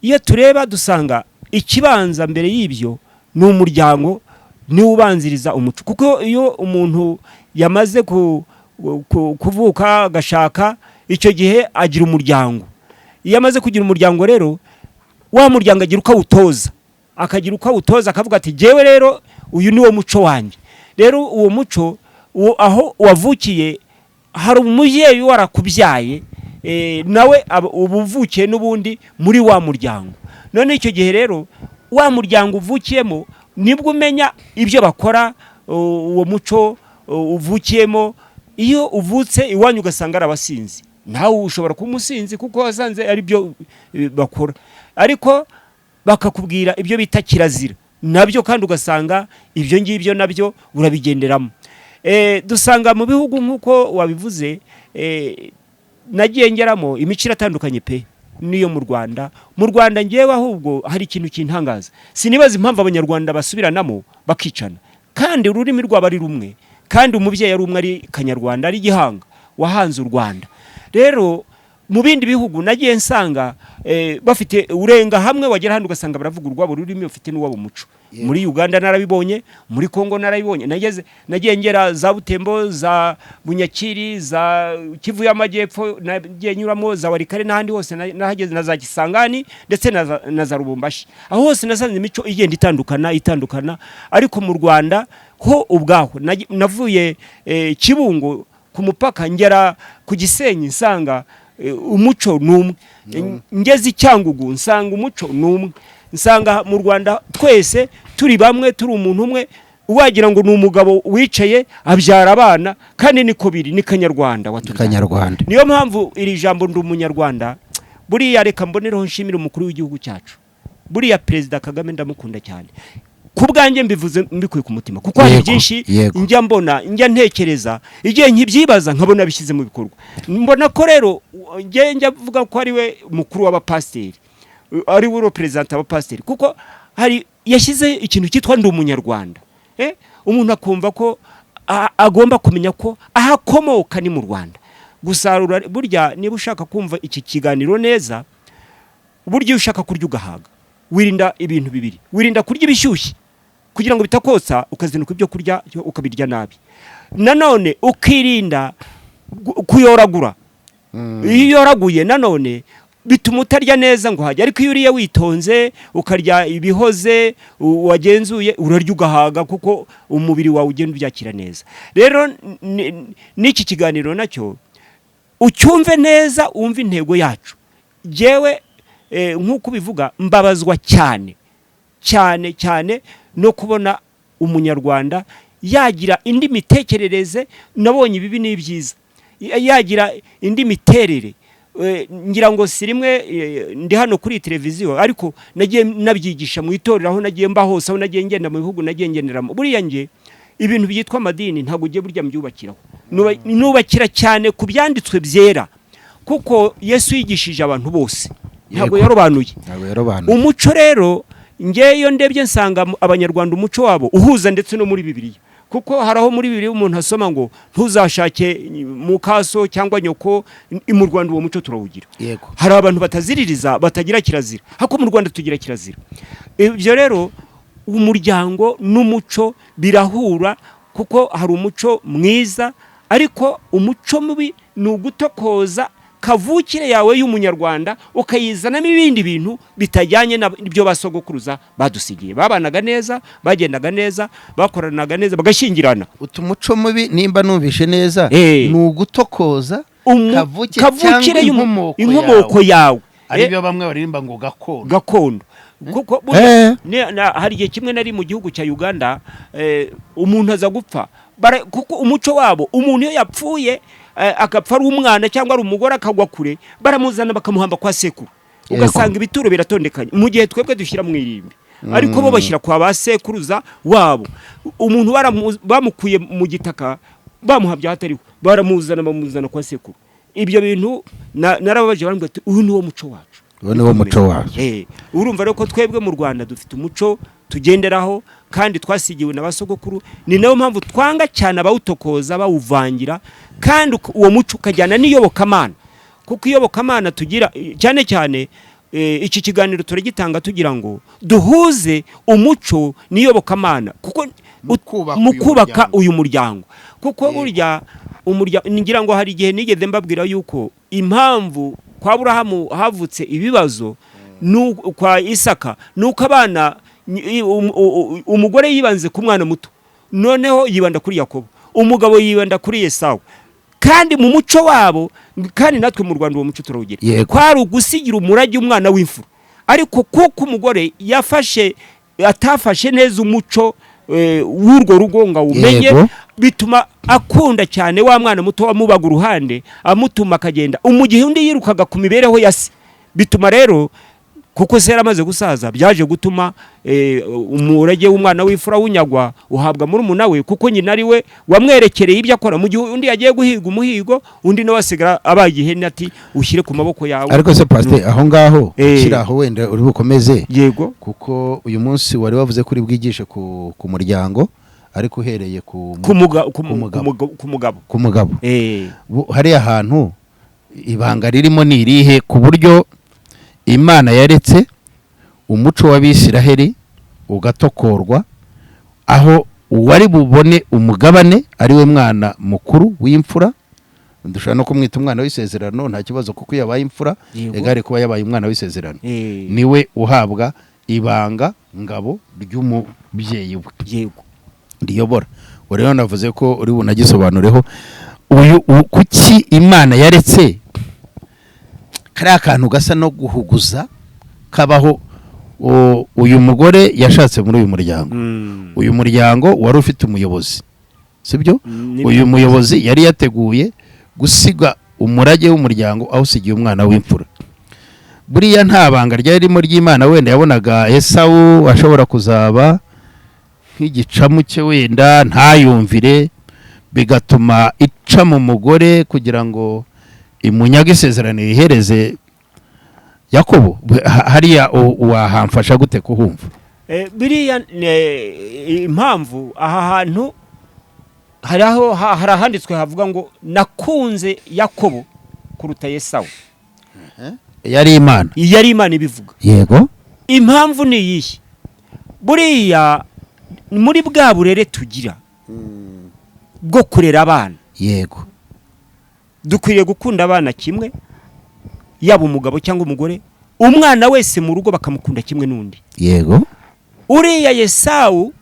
iyo tureba dusanga ikibanza mbere y'ibyo ni umuryango, ni ubanziriza umuco, kuko iyo umuntu yamaze kuvuka agashaka, icyo gihe agira umuryango. Iyo amaze kugira umuryango rero, wa muryango agira uko awutoza, akavuga ati jewe rero uyu ni wo muco wanjye. Rero uwo muco aho wavukiye, hari umubyeyi warakubyaye, nawe ubuvukiye n'ubundi muri wa muryango. None icyo gihe rero wa muryango uvukiyemo nibwo umenya ibyo bakora, uwo muco uvukiyemo. Iyo uvutse iwanyu ugasanga ari abasinzi, nawe ushobora kuba umusinzi kuko wasanze ari byo bakora, ariko bakakubwira ibyo bita kirazira nabyo, kandi ugasanga ibyo ngibyo nabyo urabigenderamo. Dusanga mu bihugu nk'uko wabivuze, nagiye ngeramo imico iratandukanye pe niyo mu Rwanda. Mu Rwanda ngewe ahubwo hari ikintu kintangaza, sinibaza impamvu abanyarwanda basubiranamo bakicana, kandi ururimi rwabo ari rumwe, kandi umubyeyi ari umwe, ari Kanyarwanda, ari Gihanga wahanze u Rwanda. Rero mu bindi bihugu nagiye nsanga bafite urenga hamwe, wagera handi ugasanga baravuga urwabo rurimi, bafite n'uwabo muco. Muri Uganda narabibonye, muri Kongo narabibonye, nagiye ngera za Butembo, za Bunyakiri, za Kivu y'Amajyepfo, nagiye nyuramo za Warikare, n'ahandi hose nahageze, na za Kisangani ndetse na za Rubumbashi. Aho hose nasanze imico igenda itandukana, ariko mu Rwanda ho ubwaho navuye Kibungo ku mupaka ngera ku Gisenyi, nsanga umuco numwe, ngeze Cyangugu nsanga umuco numwe, nsanga mu Rwanda twese turi bamwe, turi umuntu umwe, wagira ngo ni umugabo wicaye abyara abana, kandi niko biri, ni Kanyarwanda Kanyarwanda. Niyo mpamvu iri jambo ndi umunyarwanda, buriya reka mbonereho nshimira umukuru w'igihugu cyacu, buriya Perezida Kagame ndamukunda cyane, ku bwanjye mbivuze mbikuye ku mutima, kuko hari byinshi njya mbona, njya ntekereza, igihe nkibyibaza nkabona bishyize mu bikorwa. Mbona ko rero njya vuga ko ari we mukuru w'abapasiteri, ari we represent abapasiteri, kuko hari yashyize ikintu cyitwa ndi umunyarwanda. Umuntu akumva ko agomba kumenya ko ahakomoka ni mu Rwanda. Gusarura burya, niba ushaka kumva iki kiganiro neza, burya ushaka kurya ugahaga, wirinda ibintu bibiri: wirinda kurya ibishyushye kugira ngo bitakotsa, ukazinuka ibyo kurya ukabirya nabi, nanone ukirinda kuyoragura. Iyo yoraguye nanone bituma utarya neza ngo hajye, ariko iyo uriye witonze ukarya ibihoze wagenzuye, urarya ugahaga, kuko umubiri wawe ugenda ubyakira neza. Rero n'iki kiganiro nacyo ucyumve neza, wumve intego yacu. Jewe nk'uko bivuga, mbabazwa cyane no kubona umunyarwanda yagira indi mitekerereze. Nabonye ibibi n'ibyiza, yagira indi miterere. Ngira ngo si rimwe ndi hano kuri televiziyo, ariko nagiye nabyigisha mu itorero, aho nagiye mba hose, aho nagiye ngenda mu bihugu nagiye ngenderamo. Buriya nge ibintu byitwa amadini ntabwo ugiye burya mbyubakiraho, nubakira cyane ku byanditswe byera, kuko Yesu yigishije abantu bose, ntabwo yarobanuye. Umuco rero ngeyo ndebye nsanga abanyarwanda umuco wabo uhuza ndetse no muri Bibiliya, kuko haraho muri Bibiliya umuntu asoma ngo ntuzashake mukaso cyangwa nyoko. Mu Rwanda uwo muco turawugira. Hari abantu bataziririza, batagira kirazira, hako mu Rwanda tugira kirazira. Ibyo rero umuryango n'umuco birahura, kuko hari umuco mwiza ariko umuco mubi ni ugutokoza kavukire yawe y'umunyarwanda ukayizanamo ibindi bintu bitajyanye n'ibyo basogokuruza badusigiye. Babanaga neza, bagendaga neza, bakoranaga neza, bagashyingirana. Umuco mubi nimba numvishe neza ni ugutokoza kavukire inkomoko yawe. Aribyo bamwe baririmba ngo gakondo. Kuko hari igihe kimwe nari mu gihugu cya Uganda, umuntu aza gupfa kuko umuco wabo umuntu iyo yapfuye akapfa ari umwana cyangwa ari umugore akagwa kure, baramuzana bakamuhamba kwa sekuru, ugasanga ibituro biratondekanye, mu gihe twebwe dushyira mu irimbi, ariko bo bashyira kwa ba sekuruza wabo. Umuntu bamukuye mu gitaka bamuhabye hatariho, bamuzana kwa sekuru. Ibyo bintu narababaje, barambwira ati uyu ni wo muco wacu. Urumva rero ko twebwe mu Rwanda dufite umuco tugenderaho kandi twasigiwe na basogokuru. Ni nayo mpamvu twanga cyane abawutokoza bawuvangira, kandi uwo muco ukajyana n'iyobokamana, kuko iyobokamana tugira cyane cyane iki kiganiro turagitanga tugira ngo duhuze umuco n'iyobokamana, kuko mu kubaka uyu muryango. Kuko burya ngira ngo hari igihe nigeze mbabwira yuko impamvu kwa Aburahamu havutse ibibazo kwa Isaka nuko abana umugore yibanze ku mwana muto, noneho yibanda kuri Yakobo, umugabo yibanda kuri Yesawu. Kandi mu muco wabo, kandi natwe mu Rwanda uwo muco turawugira, kwari ugusigira umurage umwana w'imfura. Ariko kuko umugore atafashe neza umuco w'urwo rugo ngo umenye, bituma akunda cyane wa mwana muto wamubaga uruhande, amutuma akagenda umugihe undi yirukaga ku mibereho ya se. Bituma rero kuko se yaramaze gusaza, byaje gutuma umurage w'umwana w'imfura wunyagwa uhabwa muri umuna we, kuko nyina ari we wamwerekereye ibyo akora. Mu gihe undi yagiye guhiga umuhigo, undi nawe asigara abaye ihene, ati ushyire ku maboko yawe. Ariko se pastor, aho ngaho kiraho wenda uri bukomeze, yego, kuko uyu munsi wari wavuze kuri bwigishe ku muryango, ariko uhereye ku mugabo. Hariya hantu ibanga ririmo ni irihe, ku buryo Imana yaretse umuco w'Abisiraheli ugatokorwa, aho uwari bubone umugabane ari we mwana mukuru w'imfura? Dushobora no kumwita umwana w'isezerano, nta kibazo, kuko yabaye imfura egare kuba yabaye umwana w'isezerano. Niwe uhabwa ibanga ngabo ry'umubyeyi we, yego, riyobora. Rero navuze ko uri bunagisobanureho kuki Imana yaretse kariya kantu gasa no guhuguza kabaho. Uyu mugore yashatse muri uyu muryango, uyu muryango wari ufite umuyobozi, sibyo? Uyu muyobozi yari yateguye gusiga umurage w'umuryango awusigiye umwana w'imfura. Buriya nta banga ryari ririmo ry'Imana, wenda yabonaga Esawu ashobora kuzaba nk'igicamu cye, wenda ntayumvire, bigatuma ica mu mugore kugira ngo imunyaga isezerano yihereze Yakobo. Hariya wahamfasha gute kuhumva? Biriya impamvu aha hantu hari ahanditswe havuga ngo nakunze Yakobo kuruta Yesawu. Yari Imana ibivuga. Yego. Impamvu ni iyi: buriya muri bwa burere tugira bwo kurera abana, yego, dukwiriye gukunda abana kimwe, yaba umugabo cyangwa umugore. Umwana wese mu rugo bakamukunda kimwe n'undi, yego. Uriya Yesawu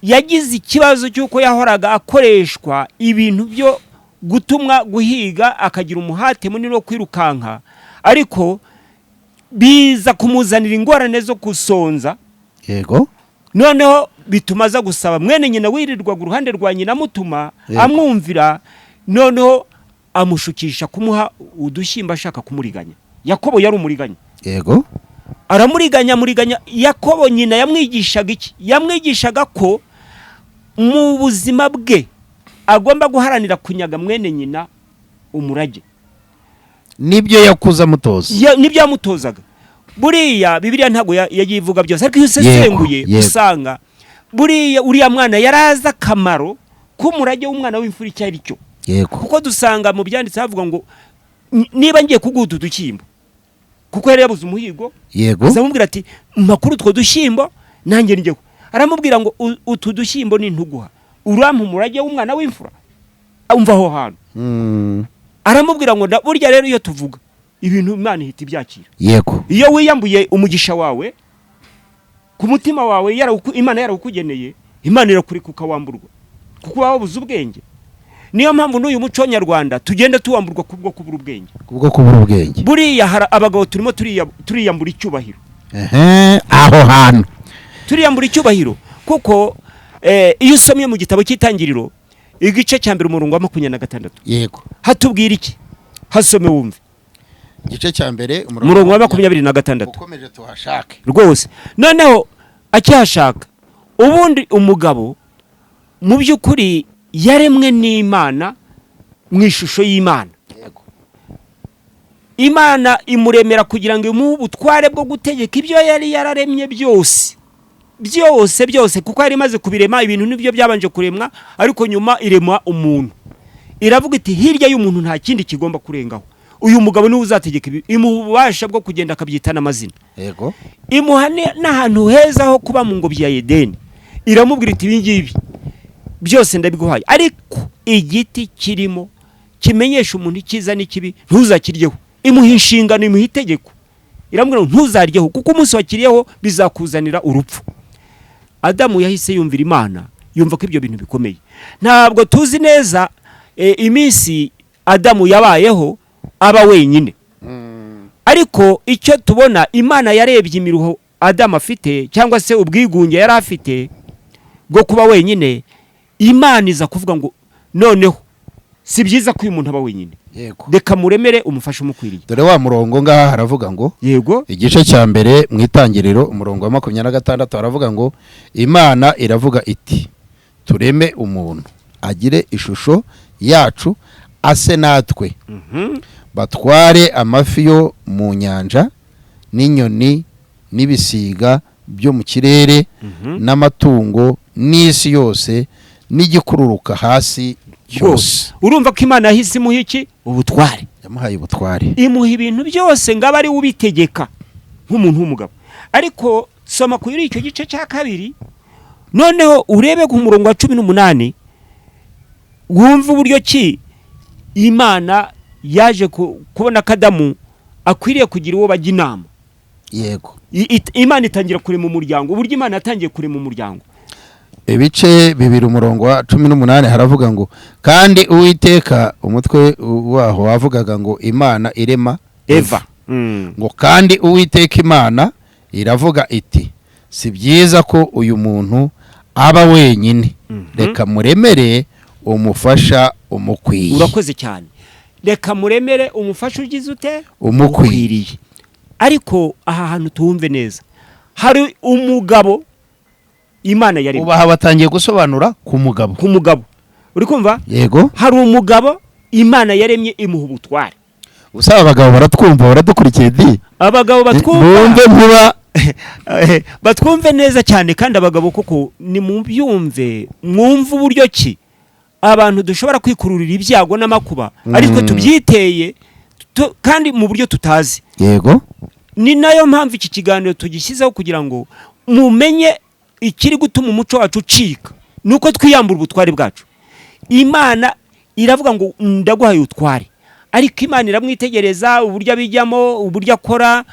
yagize ikibazo cy'uko yahoraga akoreshwa ibintu byo gutumwa guhiga, akagira umuhate munini wo kwirukanka, ariko biza kumuzanira ingorane zo kusonza, yego. Noneho bituma aza gusaba mwene nyina wirirwaga uruhande rwa nyina amutuma, amwumvira, noneho amushukisha kumuha udushyimba ashaka kumuriganya. Yakobo yari umuriganya, yego, aramuriganya. Yakobo nyina yamwigishaga iki? Yamwigishaga ko mu buzima bwe agomba guharanira kunyaga mwene nyina umurage. Nibyo yakuza amutoza, nibyo yamutozaga. Buriya Bibiliya ntago yagivuga byose, ariko iyo usesenguye usanga buriya uriya mwana yaraza akamaro k'umurage w'umwana w'imfura icyo ari cyo. Yego. Kuko dusanga mu byanditse havuga ngo niba ngiye kuguta udushyimbo, kuko yari yabuze umuhigo, yego, azamubwira ati makuru utwo dushyimbo nanjye njyeho. Aramubwira ngo utu dushyimbo nintuguha urampa umurage w'umwana w'imfura. Umva aho hantu aramubwira ngo burya rero iyo tuvuga ibintu Imana ihita ibyakira. Yego, iyo wiyambuye umugisha wawe ku mutima wawe Imana yarawukugeneye, Imana irakureka ukawamburwa kuko waba wabuze ubwenge. Niyo mpamvu n'uyu muco nyarwanda tugenda tuwamburwa kubwo kubura ubwenge. Buriya hari abagabo turimo turiyambura icyubahiro. Aho hantu turiyambura icyubahiro kuko iyo usomye mu gitabo cy'Itangiriro igice cya 1 umurongo wa 26, yego, hatubwira iki? Hasome wumve. Igice cya 1 umurongo wa 26. ukomeje tuhashake rwose. Noneho akihashaka, ubundi umugabo mu by'ukuri yaremwe n'Imana mu ishusho y'Imana. Yego, Imana imuremera kugira ngo imuhe ubutware bwo gutegeka ibyo yari yararemye byose kuko yari imaze kubirema. Ibintu nibyo byabanje kuremwa, ariko nyuma irema umuntu. Iravuga iti hirya y'umuntu nta kindi kigomba kurengaho. Uyu mugabo niwe uzategeka ibi. Imuha ububasha bwo kugenda akabyitana amazina. Yego, imuha n'ahantu heza ho kuba mu ngobyi ya Edeni. Iramubwira iti ibi ngibi byose ndabiguhaye, ariko igiti kirimo kimenyesha umuntu icyiza n'ikibi ntuzakiryeho. Imuha inshingano, imuha itegeko. Iramubwira ngo ntuzaryeho kuko umunsi wakiriyeho bizakuzanira urupfu. Adamu yahise yumvira Imana, yumva ko ibyo bintu bikomeye. Ntabwo tuzi neza iminsi Adamu yabayeho aba wenyine, ariko icyo tubona, Imana yarebye imiruho Adamu afite cyangwa se ubwigunge yari afite bwo kuba wenyine. Imana iza kuvuga ngo noneho si byiza ko uyu muntu aba wenyine, yego, reka muremere umufashe umukwiriye. dore wa murongo ngaha haravuga ngo, yego, igice cya 1 mu Itangiriro umurongo wa 26 haravuga ngo Imana iravuga iti tureme umuntu agire ishusho yacu ase natwe, batware amafi yo mu nyanja n'inyoni n'ibisiga byo mu kirere n'amatungo n'isi yose n'igikururuka hasi cyose. Urumva ko Imana yahise imuha iki? Ubutware. Yamuhaye ubutware, imuha ibintu byose ngaba ari ubitegeka nk'umuntu w'umugabo. Ariko soma kuri icyo gice cya 2, noneho urebe ku murongo wa 18, wumva uburyo ki Imana yaje kubona Adamu akwiriye kugira uwo bajya inama. Yego, Imana itangira kurema umuryango. Uburyo Imana yatangiye kurema umuryango, ibice 2 umurongo wa 18 haravuga ngo kandi Uwiteka, umutwe waho wavugaga ngo Imana irema Eva. Ngo kandi Uwiteka Imana iravuga iti si byiza ko uyu muntu aba wenyine, reka muremere umufasha umukwiye. Urakoze cyane. Reka muremere umufasha ugize ute? Umukwiriye. Ariko aha hantu tuwumve neza, hari umugabo Imana yaremye. Ubaha batangiye gusobanura ku mugabo. Uri kumva? Yego, hari umugabo Imana yaremye imuha ubutware. Usaba abagabo baratwumva, baradukurikiye di. Abagabo batwumva batwumve neza cyane, kandi abagabo koko ni mu byumve, mwumva uburyo ki abantu dushobora kwikururira ibyago n'amakuba, ariko tubyiteye kandi mu buryo tutazi. Yego, ni nayo mpamvu iki kiganiro tugishyizeho kugira ngo mumenye ikiri gutuma umuco wacu ucika, nuko twiyambura ubutware bwacu. Imana iravuga ngo ndaguhaye ubutware, ariko Imana iramwitegereza uburyo abijyamo, uburyo akora.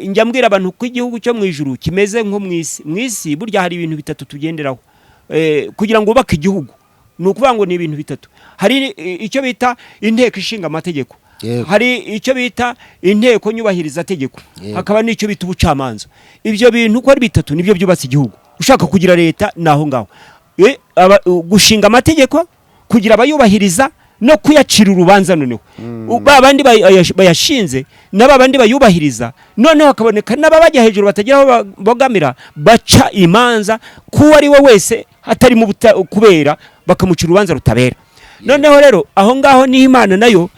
Njya mbwira abantu ko igihugu cyo mu ijuru kimeze nko mu isi burya hari ibintu bitatu tugenderaho kugira ngo ubake igihugu. Ni ukuvuga ngo ni ibintu bitatu. Hari icyo bita inteko ishinga amategeko, hari icyo bita inteko nyubahiriza tegeko, hakaba n'icyo bita ubucamanza. Ibyo bintu uko ari bitatu nibyo byubatse igihugu. Ushaka kugira leta naho ngaho, gushinga amategeko, kugira abayubahiriza no kuyacira urubanza. Noneho babandi bayashinze n'abandi bayubahiriza, noneho hakaboneka n'ababajya hejuru batagira aho bogamira, baca imanza kuwo ari we wese hatarimo kubera, bakamucira urubanza rutabera. Noneho rero aho ngaho ni Imana nayo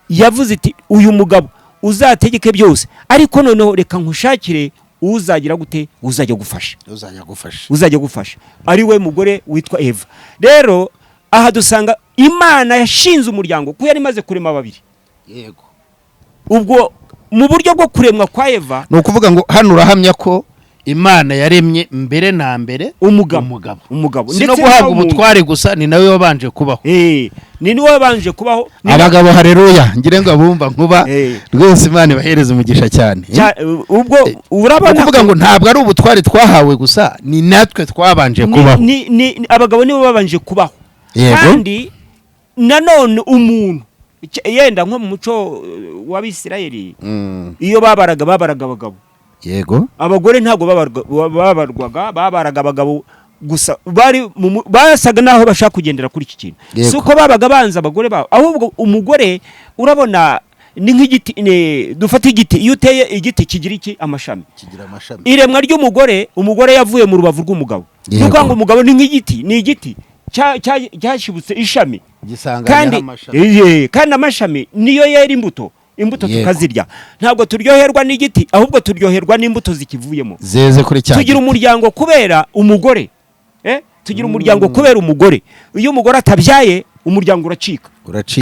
yavuze iti uyu mugabo uzategeke byose, ariko noneho reka nkushakire uzagira gute, uzajya gufasha ari we mugore witwa Eva. Rero aha dusanga Imana yashinze umuryango ko yari imaze kurema babiri. Yego, ubwo mu buryo bwo kuremwa kwa Eva, ni ukuvuga ngo hano urahamya ko Imana yaremye mbere na mbere umugabo si no guhabwa ubutware gusa ni nawe wabanje kubaho ni niwe wabanje kubaho abagabo haleluya ngire ngo abumva nkuba rwose Imana ibahereza umugisha cyane ubwo urabona kuvuga ngo ntabwo ari ubutware twahawe gusa ni natwe twabanje kubaho ni abagabo nibo babanje kubaho kandi nanone umuntu yenda nko mu muco w'Abisirayeli iyo babaraga abagabo yego abagore ntago babaraga abagabo gusa basaga naho bashaka kugendera kuri iki kintu si uko babaga banza abagore babo ahubwo umugore urabona ni nk'igiti dufata igiti iyo uteye igiti kigira iki amashami iremwa ry'umugore yavuye mu rubavu rw'umugabo nuko ngo umugabo ni nk'igiti ni igiti cyashibutse ishami kandi amashami niyo yera imbuto tukazirya ntabwo turyoherwa n'igiti ahubwo turyoherwa n'imbuto zikivuyemo zeze kuri cyane tugira umuryango kubera umugore tugira umuryango kubera umugore iyo umugore atabyaye umuryango uracika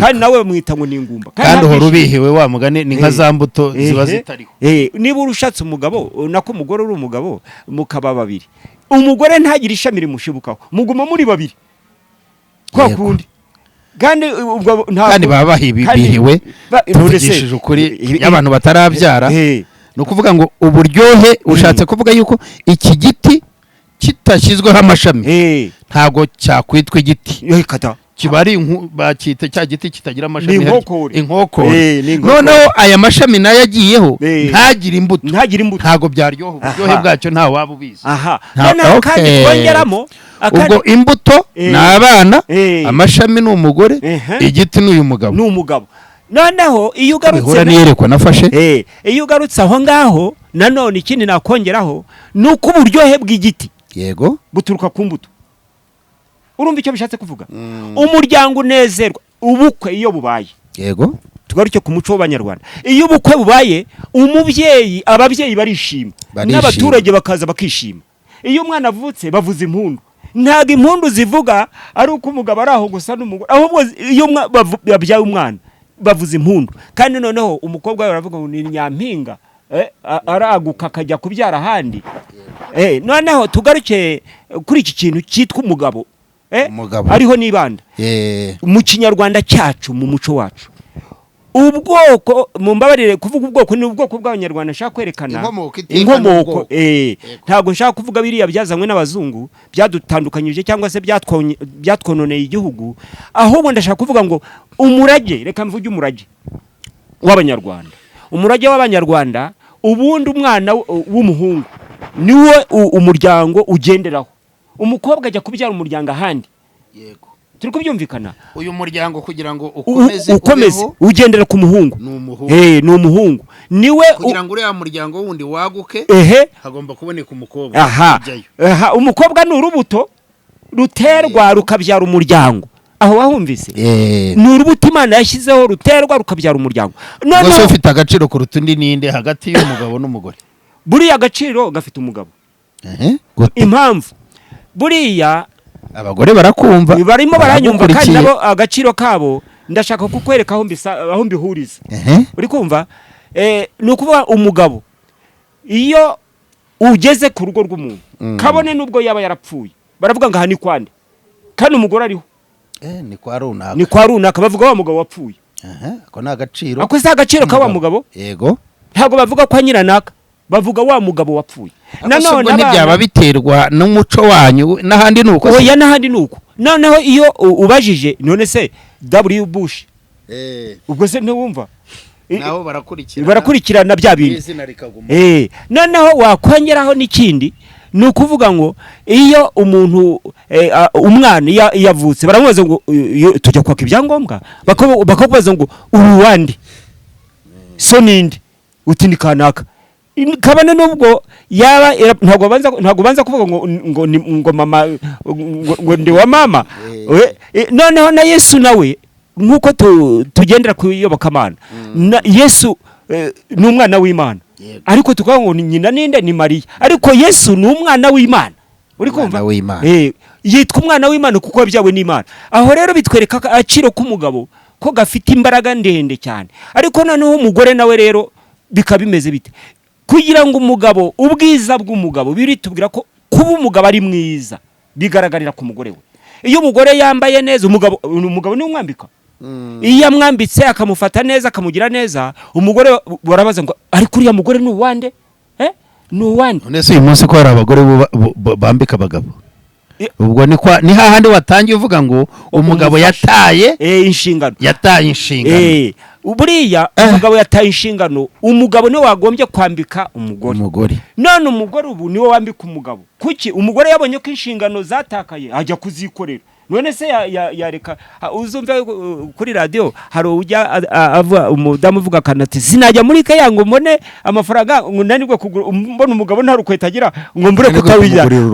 kandi nawe bamwita ngo ni ingumba kandi uhora ubihiwe wa mugani ni nka za mbuto ziba zitariho niba urushatse umugabo nako umugore uri umugabo mukaba babiri umugore ntagira ishami rimushibukaho muguma muri babiri kwa kundi kandi baba bahibihiwe tuvugishije ukuri y'abantu batarabyara ni ukuvuga ngo uburyohe ushatse kuvuga yuko iki giti kitashyizweho amashami ntabwo cyakwitwa igiti kiba ari bakita cya giti kitagira amashami inkokore noneho aya mashami nayo agiyeho ntagire imbuto ntabwo byaryoha uburyohe bwacyo ntawe waba ubizi noneho kandi twongeramo ubwo imbuto ni abana amashami ni umugore igiti ni uyu mugabo noneho iyo ugarutse niyerekwa nafashe iyo ugarutse aho ngaho nanone ikindi nakongeraho ni uko uburyohe bw'igiti yego buturuka ku mbuto urumva icyo bishatse kuvuga umuryango unezerwa ubukwe iyo bubaye yego tugaruke ku muco w'Abanyarwanda iyo ubukwe bubaye ababyeyi barishima n'abaturage bakaza bakishima iyo umwana avutse bavuza impundu ntago impundu zivuga ari uko umugabo ari aho gusa n'umugore ahubwo iyo babyaye umwana bavuza impundu kandi noneho umukobwa we aravuga ngo ni nyampinga araguka akajya kubyara ahandi noneho tugaruke kuri iki kintu cyitwa umugabo ariho nibanda mu kinyarwanda cyacu mu muco wacu ubwoko mumbabarire kuvuga ubwoko ni ubwoko bw'Abanyarwanda nshaka kwerekana inkomoko ntago nshaka kuvuga biriya byazanywe n'abazungu byadutandukanyije cyangwa se byatwononeye igihugu ahubwo ndashaka kuvuga ngo umurage reka mvuge umurage w'Abanyarwanda ubundi umwana w'umuhungu niwe umuryango ugenderaho umukobwa ajya kubyara umuryango ahandi yego turi kubyumvikana uyu muryango kugira ngo ukomeze ugendera ku muhungu ni umuhungu niwe kugira ngo uriya muryango wundi waguke hagomba kuboneka umukobwa umukobwa ni urubuto ruterwa rukabyara umuryango aho wahumvise ni urubuto Imana yashyizeho ruterwa rukabyara umuryango rwose ufite agaciro kuruta undi ninde hagati y'umugabo n'umugore buriya agaciro gafite umugabo impamvu buriya abagore barakumva barimo baranyumva kandi nabo agaciro kabo ndashaka kukwereka aho mbihuriza uri kumva ni ukuvuga umugabo iyo ugeze ku rugo rw'umuntu kabone nubwo yaba yarapfuye baravuga ngo aha ni kwande kandi umugore ariho ni kwa runaka bavuga wa mugabo wapfuye ako ni agaciro ako si agaciro ka wa mugabo yego ntabwo bavuga kwa nyiranaka bavuga wa mugabo wapfuye nanone ntibyaba biterwa n'umuco wanyu n'ahandi nuko oya n'ahandi nuko noneho iyo ubajije none se W Bush ubwo se ntiwumva naho barakurikirana bya bintu noneho wakongeraho n'ikindi ni ukuvuga ngo iyo umuntu umwana yavutse baramubaza ngo tujya kwaka ibyangombwa bakakubaza ngo uri wandi so ninde uti ni kanaka kabane nubwo yaba ntabwo banza kuvuga ngo mama ngo ndi wa mama noneho na Yesu nawe nkuko tugendera ku iyobokamana Yesu ni umwana w'Imana ariko tukavuga ngo nyina ninde ni Mariya ariko Yesu ni umwana w'Imana uri kumva yitwa umwana w'Imana kuko yabyawe n'Imana aho rero bitwereka agaciro k'umugabo ko gafite imbaraga ndende cyane ariko noneho umugore nawe rero bikabimeze bite kugira ngo umugabo, ubwiza bw'umugabo biritubwira ko kuba umugabo ari mwiza bigaragarira ku mugore we. Iyo umugore yambaye neza, umugabo ni umwambika. Iyo amwambitse akamufata neza akamugira neza, umugore barabaza ngo ariko uriya mugore ni uwande? Ni uwande. Nese uyu munsi ko hari abagore bambika abagabo. Ubwo ni hahandi watangiye uvuga ngo umugabo yataye inshingano. Yataye inshingano. Buriya umugabo yataye inshingano, umugabo niwe wagombye kwambika umugore. None umugore ubu niwe wambika umugabo. Kuki umugore yabonye ko inshingano zatakaye ajya kuzikorera? None se yareka uzumva kuri radio hari ujya umudamu uvuga kanati sinajya muri kaya ngo mbone amafaranga ngo nanirwe kugura, mbona umugabo nta rukweta agira ngo mbure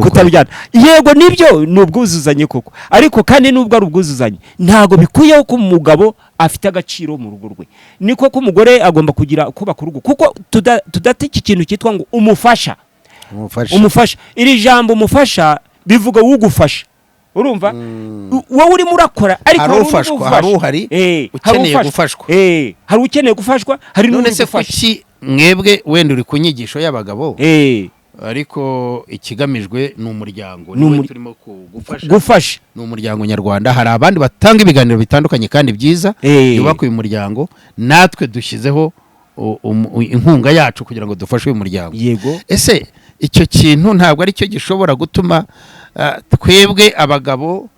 kutabijyana. Yego nibyo nubwuzuzanye koko, ariko kandi nubwo ari ubwuzuzanye ntago bikuyeho ko umugabo afite agaciro mu rugo rwe. Niko ko umugore agomba kugira kubaka urugo, kuko tudatiki ikintu cyitwa ngo umufasha. Iri jambo umufasha bivuga ugufasha. Urumva wowe urimo urakora ariko hari ukeneye gufashwa. Hari ukeneye gufashwa, hari none se kuki mwebwe wenda uri ku nyigisho y'abagabo ariko ikigamijwe ni umuryango, niwe turimo gufasha. Ni umuryango nyarwanda. Hari abandi batanga ibiganiro bitandukanye kandi byiza yubaka uyu muryango, natwe dushyizeho inkunga yacu kugira ngo dufashe uyu muryango. Yego. Ese icyo kintu ntabwo ari cyo gishobora gutuma twebwe abagabo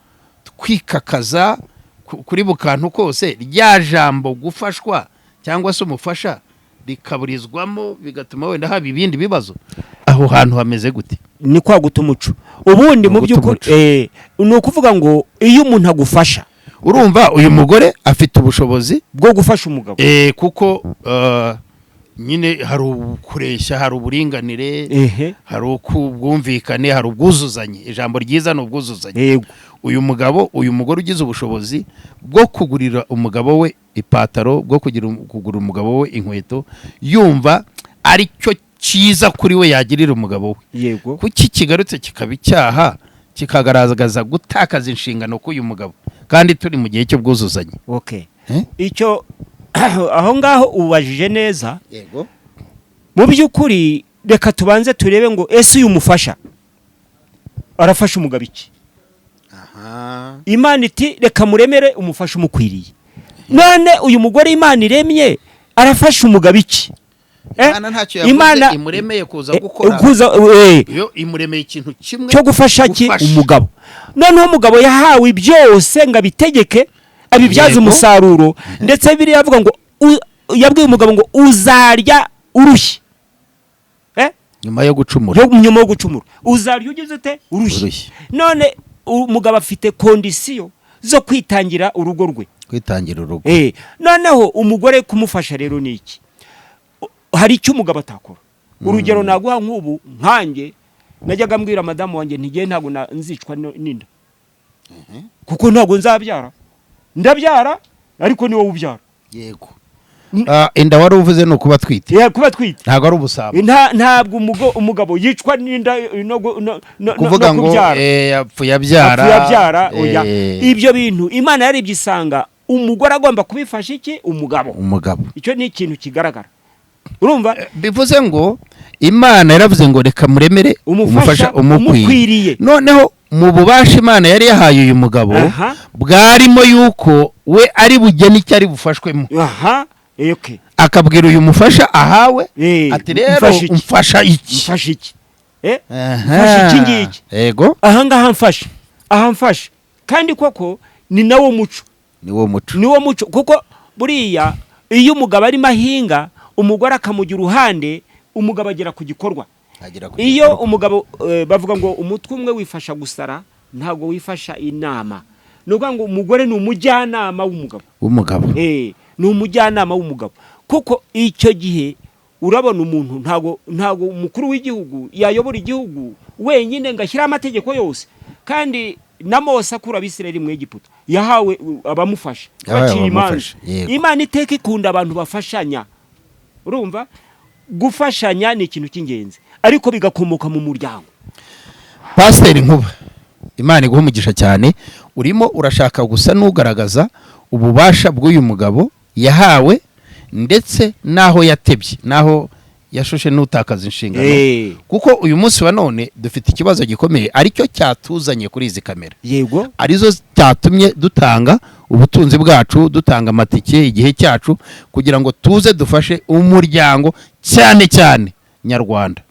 twikakaza kuri bukantu kose rya jambo gufashwa cyangwa se umufasha rikaburizwamo, bigatuma wenda haba ibindi bibazo? Aho hantu hameze gute? Ni kwa guta umuco. Ubundi mu by'ukuri ni ukuvuga ngo iyo umuntu agufasha, urumva uyu mugore afite ubushobozi bwo gufasha umugabo, kuko nyine hari ukureshya, hari uburinganire, hari ubwumvikane, hari ubwuzuzanye. Ijambo ryiza ni ubwuzuzanye. Uyu mugore ugize ubushobozi bwo kugurira umugabo we ipataro, bwo kugurira umugabo we inkweto, yumva ari cyo cyiza kuri we yagirira umugabo we. Yego. Kuki kigarutse kikaba icyaha, kikagaragaza gutakaza inshingano k'uyu mugabo kandi turi mu gihe cyo bwuzuzanye? Icyo aho ngaho ubajije neza. Yego. Mu by'ukuri reka tubanze turebe ngo ese uyu mufasha arafasha umugabo iki? Imana iti reka muremere umufasha umukwiriye. None uyu mugore Imana iremye arafasha umugabo iki? Imana imuremeye kuza gukora, yo imuremeye ikintu kimwe cyo gufasha umugabo. Noneho umugabo yahawe byose ngo abitegeke, abibyaza umusaruro, ndetse biri yavuga ngo yabwiye umugabo ngo uzarya urushye. Nyuma yo gucumura uzarya ugize ute? Urushye. None umugabo afite kondisiyo zo kwitangira urugo rwe. Noneho umugore kumufasha rero ni iki? Hari icyo umugabo atakora. Urugero naguha nk'ubu nkanjye najyaga mbwira madamu wanjye ntigiye ntabwo nzicwa n'inda, kuko ntabwo nzabyara. Ndabyara ariko ni wowe ubyara. Yego. Inda wari uvuze no kuba twite. Kuba twite ntabwo ari ubusabo. Ntabwo umugabo yicwa n'inda no kuvuga ngo yapfuye abyara. Ibyo bintu Imana yari byisanga umugore agomba kubifasha iki? Umugabo. Icyo ni ikintu kigaragara. Urumva bivuze ngo Imana yaravuze ngo reka muremere umufasha umukwiriye. Noneho mu bubasha Imana yari yahaye uyu mugabo bwarimo yuko we ari bugene icyo ari bufashwemo. Akabwira uyu mufasha ahawe ati rero umfasha iki? Mfasha iki ngiki? Yego. Aha ngaha mfasha. Kandi koko ni nawo muco. Niwo muco kuko buriya iyo umugabo ari mahinga, umugore akamugira uruhande, umugabo agera ku gikorwa. Iyo umugabo bavuga ngo umutwe umwe wifasha gusara ntabwo wifasha inama. Nuvuga ngo umugore ni umujyanama w'umugabo. Ni umujyanama w'umugabo, kuko icyo gihe urabona umuntu ntabwo umukuru w'igihugu yayobora igihugu wenyine ngashyira amategeko yose. Kandi na Mose akura Abisirayeli mu Egiputa yahawe abamufasha bacira imanza. Imana iteka ikunda abantu bafashanya. Urumva gufashanya ni ikintu cy'ingenzi, ariko bigakomoka mu muryango. Pasiteri Nkuba, Imana iguha umugisha cyane. Urimo urashaka gusa n'ugaragaza ububasha bw'uyu mugabo yahawe, ndetse naho yatebye, naho yashushe n'utakaza inshingano kuko uyu munsi wa none dufite ikibazo gikomeye aricyo cyatuzanye kuri izi kamera yego arizo cyatumye dutanga ubutunzi bwacu dutanga amatike igihe cyacu kugira ngo tuze dufashe umuryango cyane cyane nyarwanda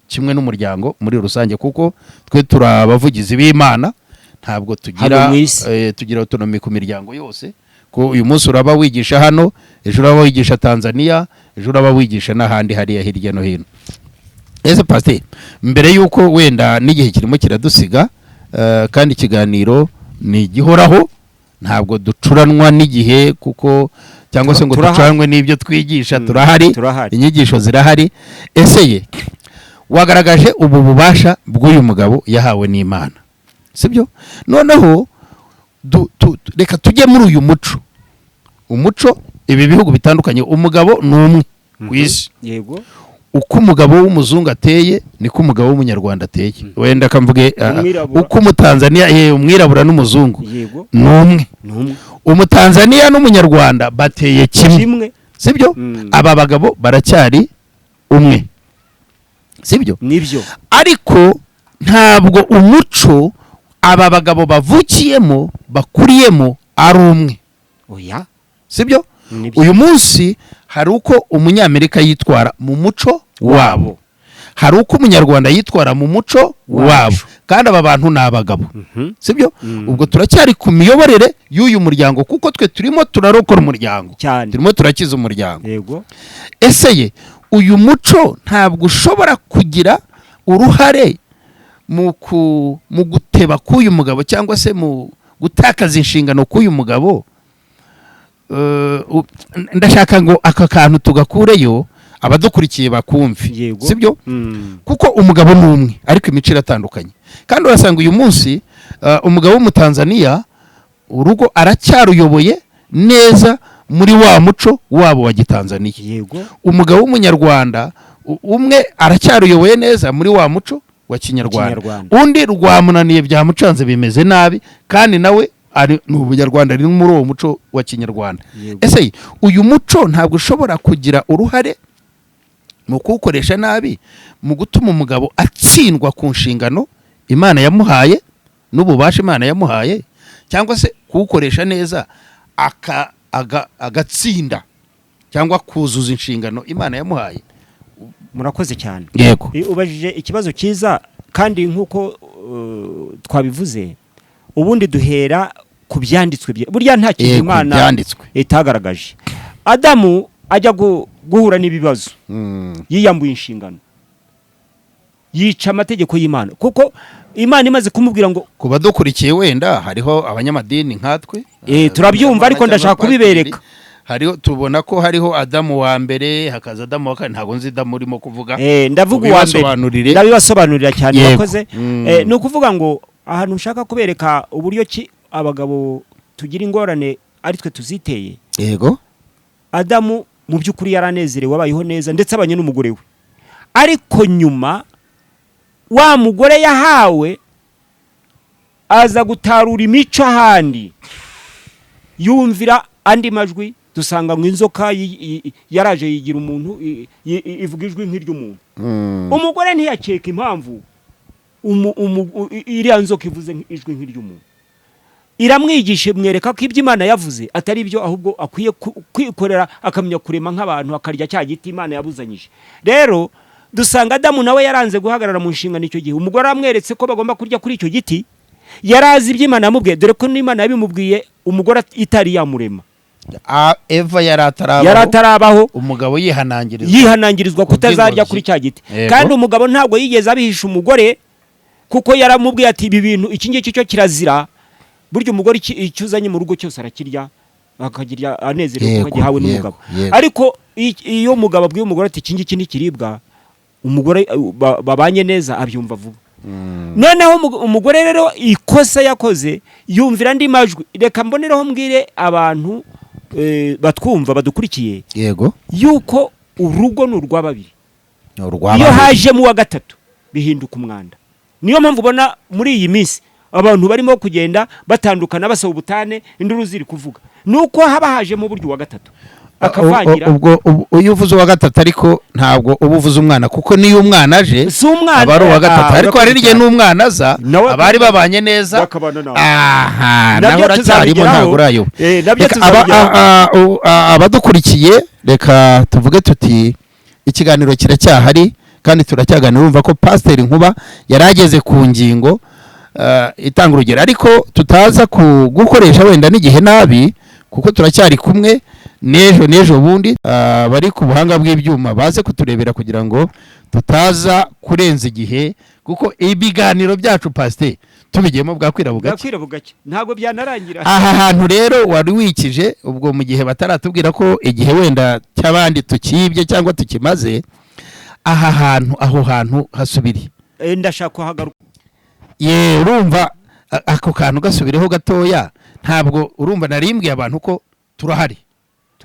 kimwe n'umuryango muri rusange kuko twe turabavugizi b'Imana ntabwo tugira autonomy ku miryango yose ko uyu munsi uraba wigisha hano ejo uraba wigisha Tanzania ejo uraba wigisha n'ahandi hariya hirya no hino ese pasteur mbere yuko wenda n'igihe kirimo kiradusiga kandi ikiganiro ni gihoraho ntabwo ducuranwa n'igihe kuko cyangwa se ngo ducanwe n'ibyo twigisha turahari inyigisho zirahari ese wagaragaje ubu bubasha bw'uyu mugabo yahawe n'Imana sibyo noneho reka tujye muri uyu umuco ibi bihugu bitandukanye umugabo ni umwe ku isi yego uko umugabo w'umuzungu ateye niko umugabo w'umunyarwanda ateye wenda kamvuge uko umutanzania umwirabura n'umuzungu ni umwe umutanzania n'umunyarwanda bateye kimwe sibyo aba bagabo baracyari umwe sibyo nibyo ariko ntabwo umuco aba bagabo bavukiyemo bakuriyemo ari umwe oya sibyo uyu munsi hari uko umunyamerika yitwara mu muco wabo hari uko umunyarwanda yitwara mu muco wabo kandi aba bantu ni abagabo sibyo ubwo turacyari ku miyoborere y'uyu muryango kuko twe turimo turarokora umuryango turimo turakiza umuryango yego ese uyu muco ntabwo ushobora kugira uruhare mu guteba k'uyu mugabo cyangwa se mu gutakaza inshingano k'uyu mugabo ndashaka ngo aka kantu tugakureyo abadukurikiye bakumve sibyo kuko umugabo ni umwe ariko imico iratandukanye kandi urasanga uyu munsi umugabo w'umutanzania urugo aracyaruyoboye neza muri wa muco wabo wa gitanzania umugabo w'umunyarwanda umwe aracyaruyoboye neza muri wa muco wa kinyarwanda undi rwamunaniye byamucanze bimeze nabi kandi nawe ni ubunyarwanda ari muri uwo muco wa kinyarwanda ese uyu muco ntabwo ushobora kugira uruhare mu kuwukoresha nabi mu gutuma umugabo atsindwa ku nshingano Imana yamuhaye n'ububasha Imana yamuhaye cyangwa se kuwukoresha neza agatsinda cyangwa kuzuza inshingano Imana yamuhaye murakoze cyane yego ubajije ikibazo cyiza kandi nk'uko twabivuze ubundi duhera ku byanditswe burya nta kintu Imana itagaragaje Adamu ajya guhura n'ibibazo yiyambuye inshingano yica amategeko y'Imana kuko Imana imaze kumubwira ngo kuba dukurikiye wenda hariho abanyamadini nkatwe turabyumva ariko ndashaka kubibereka hariho tubona ko hariho Adamu wa mbere hakaza Adamu wa kabiri ntabwo nzi Adamu urimo kuvuga ndavuga uwa mbere ndabibasobanurira cyane bakoze ni ukuvuga ngo ahantu ushaka kubereka uburyo ki abagabo tugira ingorane ari twe tuziteye yego Adamu mu by'ukuri yaranezerewe wabayeho neza ndetse abanye n'umugore we ariko nyuma wa mugore yahawe aza gutarura imico ahandi yumvira andi majwi dusanga ngo inzoka yaraje yigira umuntu ivuga ijwi nk'iry'umuntu umugore ntiyakeka impamvu iriya nzoka ivuze ijwi nk'iry'umuntu iramwigisha mwereka ko ibyo Imana yavuze atari byo ahubwo akwiye kwikorera akamenya kurema nk'abantu akarya cya giti Imana yabuzanyije rero dusanga Adamu nawe yaranze guhagarara mu nshingano icyo gihe umugore amweretse ko bagomba kurya kuri icyo giti yarazi ibyo Imana yamubwiye dore ko n'Imana yabimubwiye umugore itari yamurema Eva yaratarabaho umugabo yihanangirizwa kutazarya kuri cya giti kandi umugabo ntabwo yigeze abihisha umugore kuko yaramubwiye ati ibi bintu iki ngiki cyo kirazira buryo umugore icyo uzanye mu rugo cyose arakirya akagira anezerewe ko gihawe n'umugabo ariko iyo umugabo abwiye umugore ati iki ngiki ntikiribwa umugore babanye neza abyumva vuba noneho umugore rero ikosa yakoze yumvira andi majwi reka mbonereho mbwire abantu batwumva badukurikiye yego yuko urugo ni urwa babiri iyo hajemo uwa gatatu bihinduka umwanda niyo mpamvu ubona muri iyi minsi abantu barimo kugenda batandukana basaba ubutane induru ziri kuvuga nuko haba hajemo buryo wa gatatu akavangira. ubwo iyo uvuze uwa gatatu ariko ntabwo uba uvuze umwana kuko niyo umwana aje si umwana aba ari uwa gatatu ariko hari n'igihe n'umwana aza abari babanye neza naho uracyarimo ntabwo urayo. Abadukurikiye reka tuvuge tuti ikiganiro kiracyahari kandi turacyaganira urumva ko Pasiteri Nkuba yari ageze ku ngingo itanga urugero ariko tutaza gukoresha wenda n'igihe nabi kuko turacyari kumwe n'ejo bundi bari ku buhanga bw'ibyuma baze kuturebera kugira ngo tutaza kurenza igihe kuko ibiganiro byacu Pasiteri tubigiyemo bwakwira bugake ntabwo byanarangira. aha hantu rero wari wikije ubwo mu gihe bataratubwira ko igihe wenda cy'abandi tukibye cyangwa tukimaze aho hantu hasubiri ndashaka kuhagaruka. urumva ako kantu gasubireho gatoya ntabwo urumva narimbwiye abantu ko turahari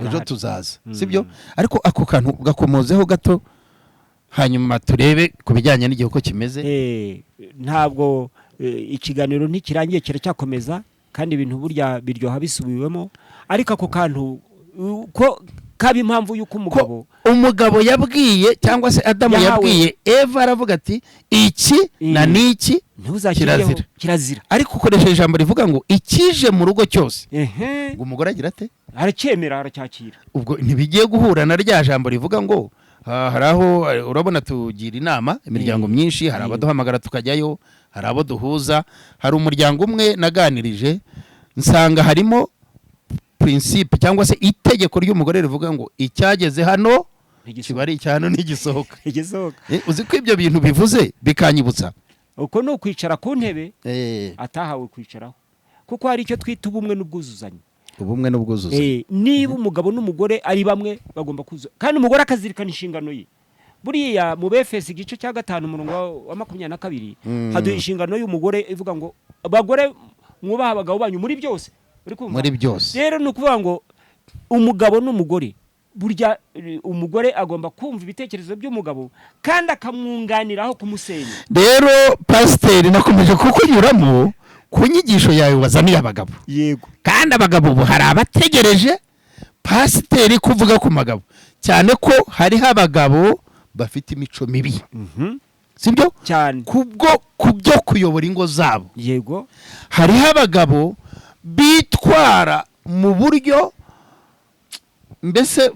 ejo tuzaza sibyo ariko ako kantu gakomozeho gato hanyuma turebe ku bijyanye n'igihe uko kimeze. Ntabwo ikiganiro ntikirangiye kiracyakomeza kandi ibintu burya biryoha bisubiwemo ariko ako kantu ko kaba impamvu y'uko umugabo yabwiye cyangwa se Adamu yabwiye Eva aravuga ati iki na niki kirazira ariko ukoresheje ijambo rivuga ngo ikije mu rugo cyose ngo umugore agira ate aracyemera aracyakira. ubwo ntibigiye guhura na rya jambo rivuga ngo hari aho urabona tugira inama imiryango myinshi hari abaduhamagara tukajyayo hari abo duhuza hari umuryango umwe naganirije nsanga harimo principe cyangwa se itegeko ry'umugore rivuga ngo icyageze hano kiba ari icyano n'igisohoka. Uzi ko ibyo bintu bivuze bikanyibutsa uko ni ukwicara ku ntebe atahawe kwicaraho kuko hari icyo twita ubumwe n'ubwuzuzanye. Niba umugabo n'umugore ari bamwe bagomba kuza kandi umugore akazirikana inshingano ye. Buriya mu Befesi igice cya 5 umurongo wa 22 haduye inshingano y'umugore ivuga ngo abagore mwubaha abagabo banyu muri byose. Muri byose rero ni ukuvuga ngo umugabo n'umugore burya umugore agomba kumva ibitekerezo by'umugabo kandi akamwunganiraho kumusenya. Rero Pasiteri nakomeje kukunyuramo ku nyigisho yawe wazaniye abagabo. Yego. Kandi abagabo ubu hari abategereje Pasiteri kuvuga ku magabo cyane ko hariho abagabo bafite imico mibi. Sibyo? Cyane. Kubyo kuyobora ingo zabo. Yego. Hariho abagabo bitwara mu buryo mbese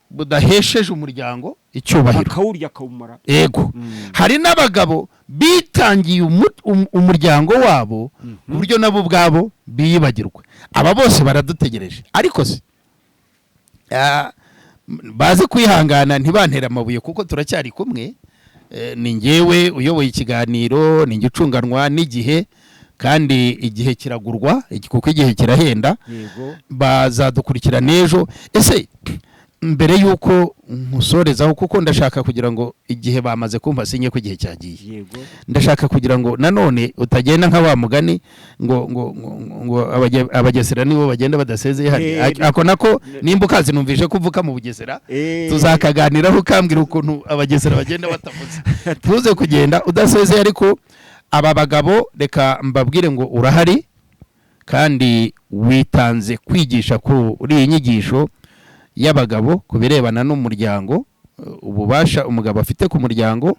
budahesheje umuryango icyubahiro akawurya akawumara. Yego. Hari n'abagabo bitangiye umuryango wabo uburyo nabo ubwabo biyibagirwa. Aba bose baradutegereje ariko se baze kwihangana ntibantera amabuye kuko turacyari kumwe. Ni ngewe uyoboye ikiganiro ni ucunganwa n'igihe kandi igihe kiragurwa kuko igihe kirahenda. Bazadukurikira n'ejo. Ese mbere yuko nkusorezaho kuko ndashaka kugira ngo igihe bamaze kumva sinye ko igihe cyagiye, ndashaka kugira ngo nanone utagenda nka wa mugani ngo abagesera nibo bagenda badasezeye hano. Ako nako nimba ukazi numvise kuvuka mu Bugesera tuzakaganiraho ukambwira ukuntu abagesera bagenda batavuze. Tuze kugenda udasezeye ariko aba bagabo reka mbabwire ngo urahari kandi witanze kwigisha kuri iyi nyigisho y'abagabo kubirebana n'umuryango, ububasha umugabo afite ku muryango,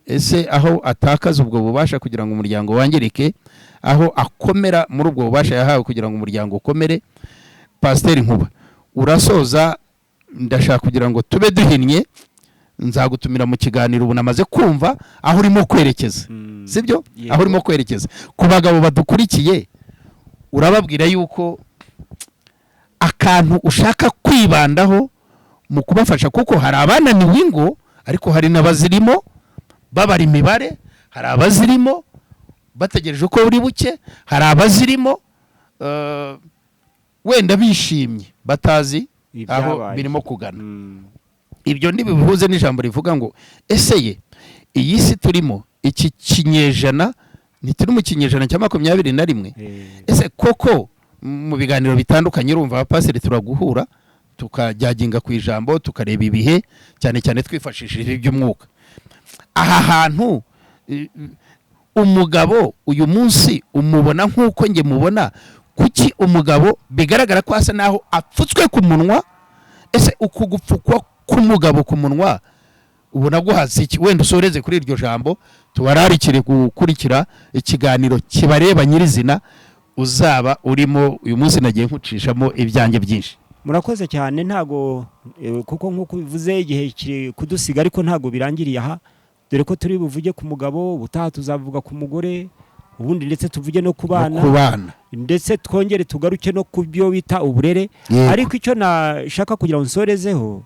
ese aho atakaza ubwo bubasha kugira ngo umuryango wangirike, aho akomera muri ubwo bubasha yahawe kugira ngo umuryango ukomere. Pasiteri Nkuba, urasoza, ndashaka kugira ngo tube duhinnye, nzagutumira mu kiganiro ubu namaze kumva aho urimo kwerekeza. Sibyo? Aho urimo kwerekeza ku bagabo badukurikiye, urababwira yuko akantu ushaka kwibandaho mu kubafasha, kuko hari abananiwe ingo ariko hari n'abazirimo babara imibare, hari abazirimo bategereje ko uri buke, hari abazirimo wenda bishimye batazi aho birimo kugana. Ibyo ntibihuze n'ijambo rivuga ngo eseye iyi si turimo iki kinyejana, ntituri mu kinyejana cya 21. Ese koko mu biganiro bitandukanye urumva abapasiteri turaguhura tukajyaginga ku ijambo tukareba ibihe cyane cyane twifashishije iby'umwuka. Aha hantu umugabo uyu munsi umubona nk'uko nge mubona, kuki umugabo bigaragara ko asa naho apfutswe ku munwa ese uku gupfukwa k'umugabo ku munwa ubona guhatse iki? Wenda usoreze kuri iryo jambo tubararikire gukurikira ikiganiro kibareba nyirizina uzaba urimo uyu munsi. Nagiye nkucishamo ibyanjye byinshi. Murakoze cyane, ntago kuko nkuko bivuze igihe kiri kudusiga, ariko ntago birangiriye aha, dore ko turi buvuge ku mugabo, ubutaha tuzavuga ku mugore, ubundi ndetse tuvuge no ku bana, ndetse twongere tugaruke no ku byo bita uburere. Ariko icyo nashaka kugira ngo nsorezeho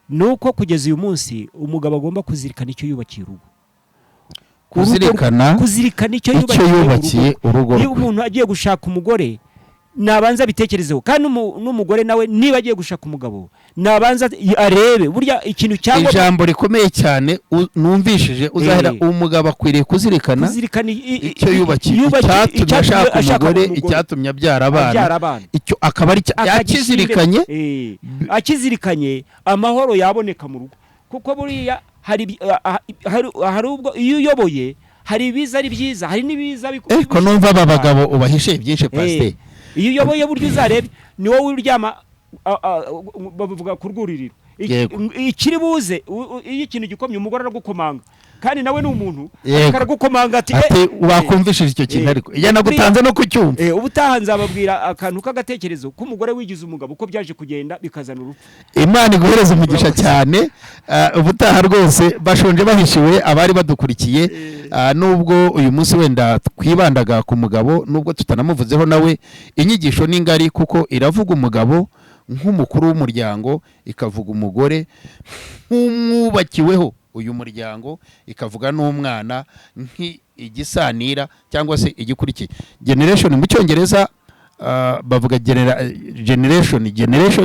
nuko kugeza uyu munsi umugabo agomba kuzirikana icyo yubakiye urugo, kuzirikana icyo yubakiye urugo. Iyo umuntu agiye gushaka umugore nabanza bitekerezeho, kandi n'umugore nawe niba agiye gushaka umugabo nabanza arebe burya ikintu cyangwa ijambo rikomeye cyane numvishije uzahera umugabo akwiriye kuzirikana icyo yubakiye, icyatumye ashaka umugore, icyatumye abyara abana, icyo akaba ari akizirikanye amahoro yaboneka mu rugo. Kuko buriya hari ubwo iyo uyoboye hari ibiza ari byiza, hari n'ibiza ko numva aba bagabo ubahishe byinshi pasteur. Iyo uyoboye buryo uzarebe ni wowe uryama bavuga ku rwuririro, ikiri buze iyo ikintu gikomye umugore aragukomanga, kandi nawe ni umuntu akaragukomanga ati wakumvishije icyo kintu, ariko yanagutanze no kucyumva. Ubutaha nzababwira akantu k'agatekerezo k'umugore wigize umugabo uko byaje kugenda bikazana urupfu. Imana iguhereze umugisha cyane. Ubutaha rwose bashonje bahishiwe abari badukurikiye, nubwo uyu munsi wenda twibandaga ku mugabo, nubwo tutanamuvuzeho nawe, inyigisho ni ngari kuko iravuga umugabo nk'umukuru w'umuryango, ikavuga umugore nk'umwubakiweho uyu muryango, ikavuga n'umwana nk'igisanira cyangwa se igikurikiye. Generation mu cyongereza bavuga generation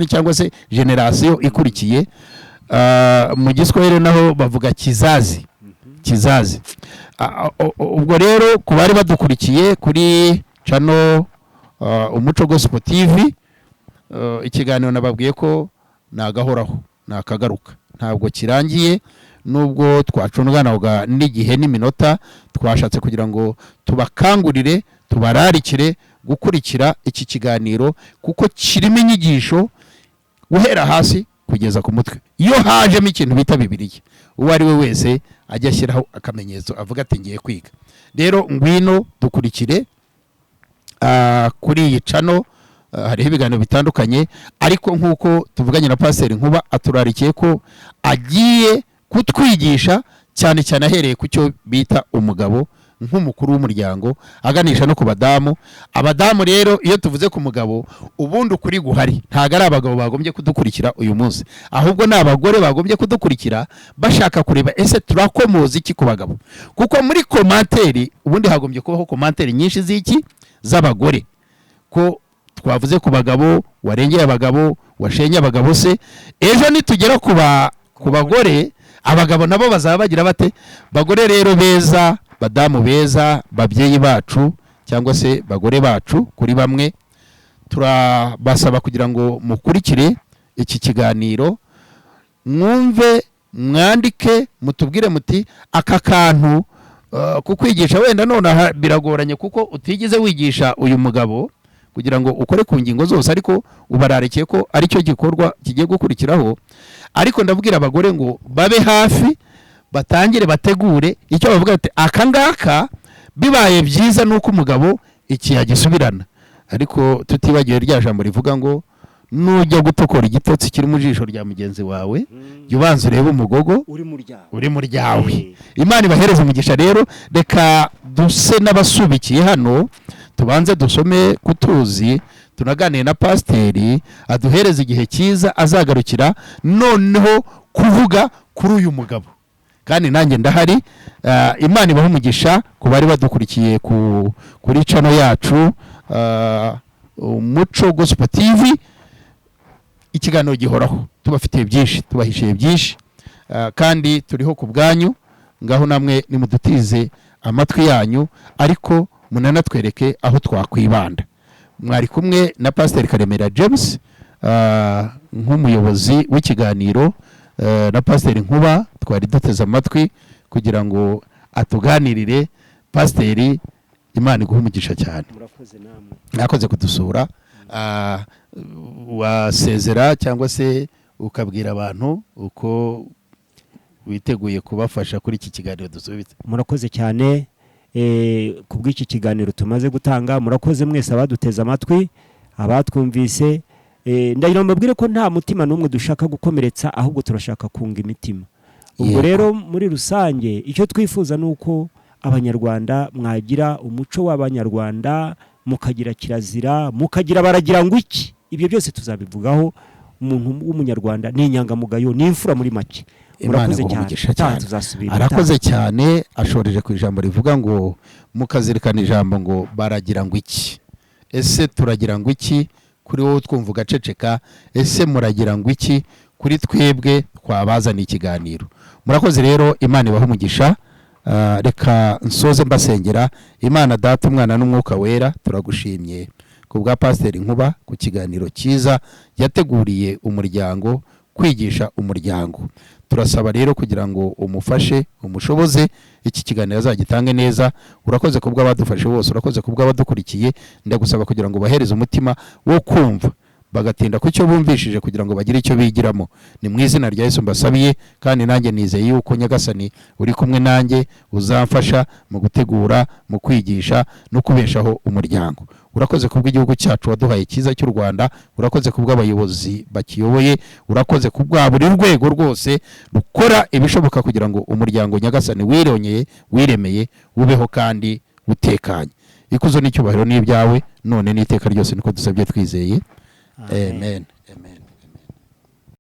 cyangwa se generation ikurikiye. Mu giswahili naho bavuga kizazi. Ubwo rero ku bari badukurikiye kuri channel Umuco Gospel TV, ikiganiro nababwiye ko nagahoraho nakagaruka, ntabwo kirangiye. Nubwo twacunganaga n'igihe n'iminota, twashatse kugira ngo tubakangurire, tubararikire gukurikira iki kiganiro kuko kirimo inyigisho guhera hasi kugeza ku mutwe. Iyo hajemo ikintu bita Bibiliya, uwo ari we wese ajya ashyiraho akamenyetso avuga ati ngiye kwiga. Rero ngwino dukurikire kuri iyi channel, hariho ibiganiro bitandukanye, ariko nk'uko tuvuganye na Pasteur Nkuba aturarikiye ko agiye kutwigisha cyane cyane ahereye ku cyo bita umugabo nk'umukuru w'umuryango, aganisha no ku badamu. Abadamu rero iyo tuvuze ku mugabo, ubundi ukuri guhari ntago ari abagabo bagombye kudukurikira uyu munsi, ahubwo ni abagore bagombye kudukurikira bashaka kureba ese turakomoza iki ku bagabo. Kuko muri komanteri ubundi hagombye kubaho komanteri nyinshi z'iki z'abagore, ko twavuze ku bagabo, warengeye abagabo, washenye abagabo se. Ejo nitugera ku bagore, abagabo nabo bazaba bagira bate? Bagore rero beza, badamu beza, babyeyi bacu cyangwa se bagore bacu, kuri bamwe turabasaba kugira ngo mukurikire iki kiganiro, mwumve, mwandike, mutubwire muti aka kantu kukwigisha wenda none biragoranye kuko utigeze wigisha uyu mugabo kugira ngo ukore ku ngingo zose, ariko ubararekeye ko ari cyo gikorwa kigiye gukurikiraho. Ariko ndabwira abagore ngo babe hafi, batangire bategure icyo bavuga ati aka ngaka bibaye byiza nuko umugabo iki yagisubirana. Ariko tutibagiwe rya jambo rivuga ngo nujya gutokora igitotsi kiri mu jisho rya mugenzi wawe, jya ubanza urebe umugogo uri mu ryawe. Imana ibahereze umugisha. Rero reka duse n'abasubikiye hano, tubanze dusome kutuzi, tunaganiye na Pasiteri aduhereza igihe cyiza azagarukira noneho kuvuga kuri uyu mugabo. Kandi nanjye ndahari. Imana ibahe umugisha ku bari badukurikiye kuri channel yacu Umuco Gospel TV. Ikiganiro gihoraho, tubafitiye byinshi, tubahishiye byinshi, kandi turiho ku bwanyu. Ngaho namwe nimudutize amatwi yanyu, ariko munanatwereke aho twakwibanda. Mwari kumwe na Pastor Karemera James nk'umuyobozi w'ikiganiro, na Pastor Nkuba twari duteze amatwi kugira ngo atuganirire. Pastor, Imana iguhe umugisha cyane. Murakoze namwe. Nakoze kudusura. Wasezera cyangwa se ukabwira abantu uko witeguye kubafasha kuri iki kiganiro dusubitse. Murakoze cyane ku bw'iki kiganiro tumaze gutanga. Murakoze mwese abaduteze amatwi, abatwumvise. Ndagira mbabwire ko nta mutima n'umwe dushaka gukomeretsa, ahubwo turashaka kunga imitima. Ubwo rero muri rusange icyo twifuza nuko abanyarwanda mwagira umuco w'abanyarwanda, mukagira kirazira, mukagira baragira ngo iki. Ibyo byose tuzabivugaho. Umuntu w'umunyarwanda ni inyangamugayo, ni imfura muri make. Murakoze cyane. Arakoze cyane. Ashoreje ku ijambo rivuga ngo mukazirikana ijambo ngo baragira ngo iki. Ese turagira ngo iki kuri wowe twumva ugaceceka? Ese muragira ngo iki kuri twebwe twabazana ikiganiro? Murakoze rero, Imana ibahe umugisha. Reka nsoze mbasengera. Imana Data, Umwana n'Umwuka Wera, turagushimye ku bwa Pasiteri Nkuba, ku kiganiro cyiza yateguriye umuryango, kwigisha umuryango. Turasaba rero kugira ngo umufashe, umushoboze, iki kiganiro azagitange neza. Urakoze ku bw'abadufashe bose, urakoze ku bw'abadukurikiye. Ndagusaba kugira ngo bahereze umutima wo kumva, bagatinda ku cyo bumvishije kugira ngo bagire icyo bigiramo. Ni mu izina rya Yesu mbasabiye, kandi nanjye nizeye yuko Nyagasani uri kumwe nanjye, uzamfasha mu gutegura, mu kwigisha no kubeshaho umuryango. Urakoze ku bw'igihugu cyacu waduhaye cyiza cy'u Rwanda. Urakoze ku bw'abayobozi bakiyoboye. Urakoze ku bwa buri rwego rwose rukora ibishoboka kugira ngo umuryango Nyagasani wiremeye ubeho kandi utekanye. Ikuzo n'icyubahiro ni ibyawe none n'iteka ryose, niko dusabye twizeye. Amen. Amen.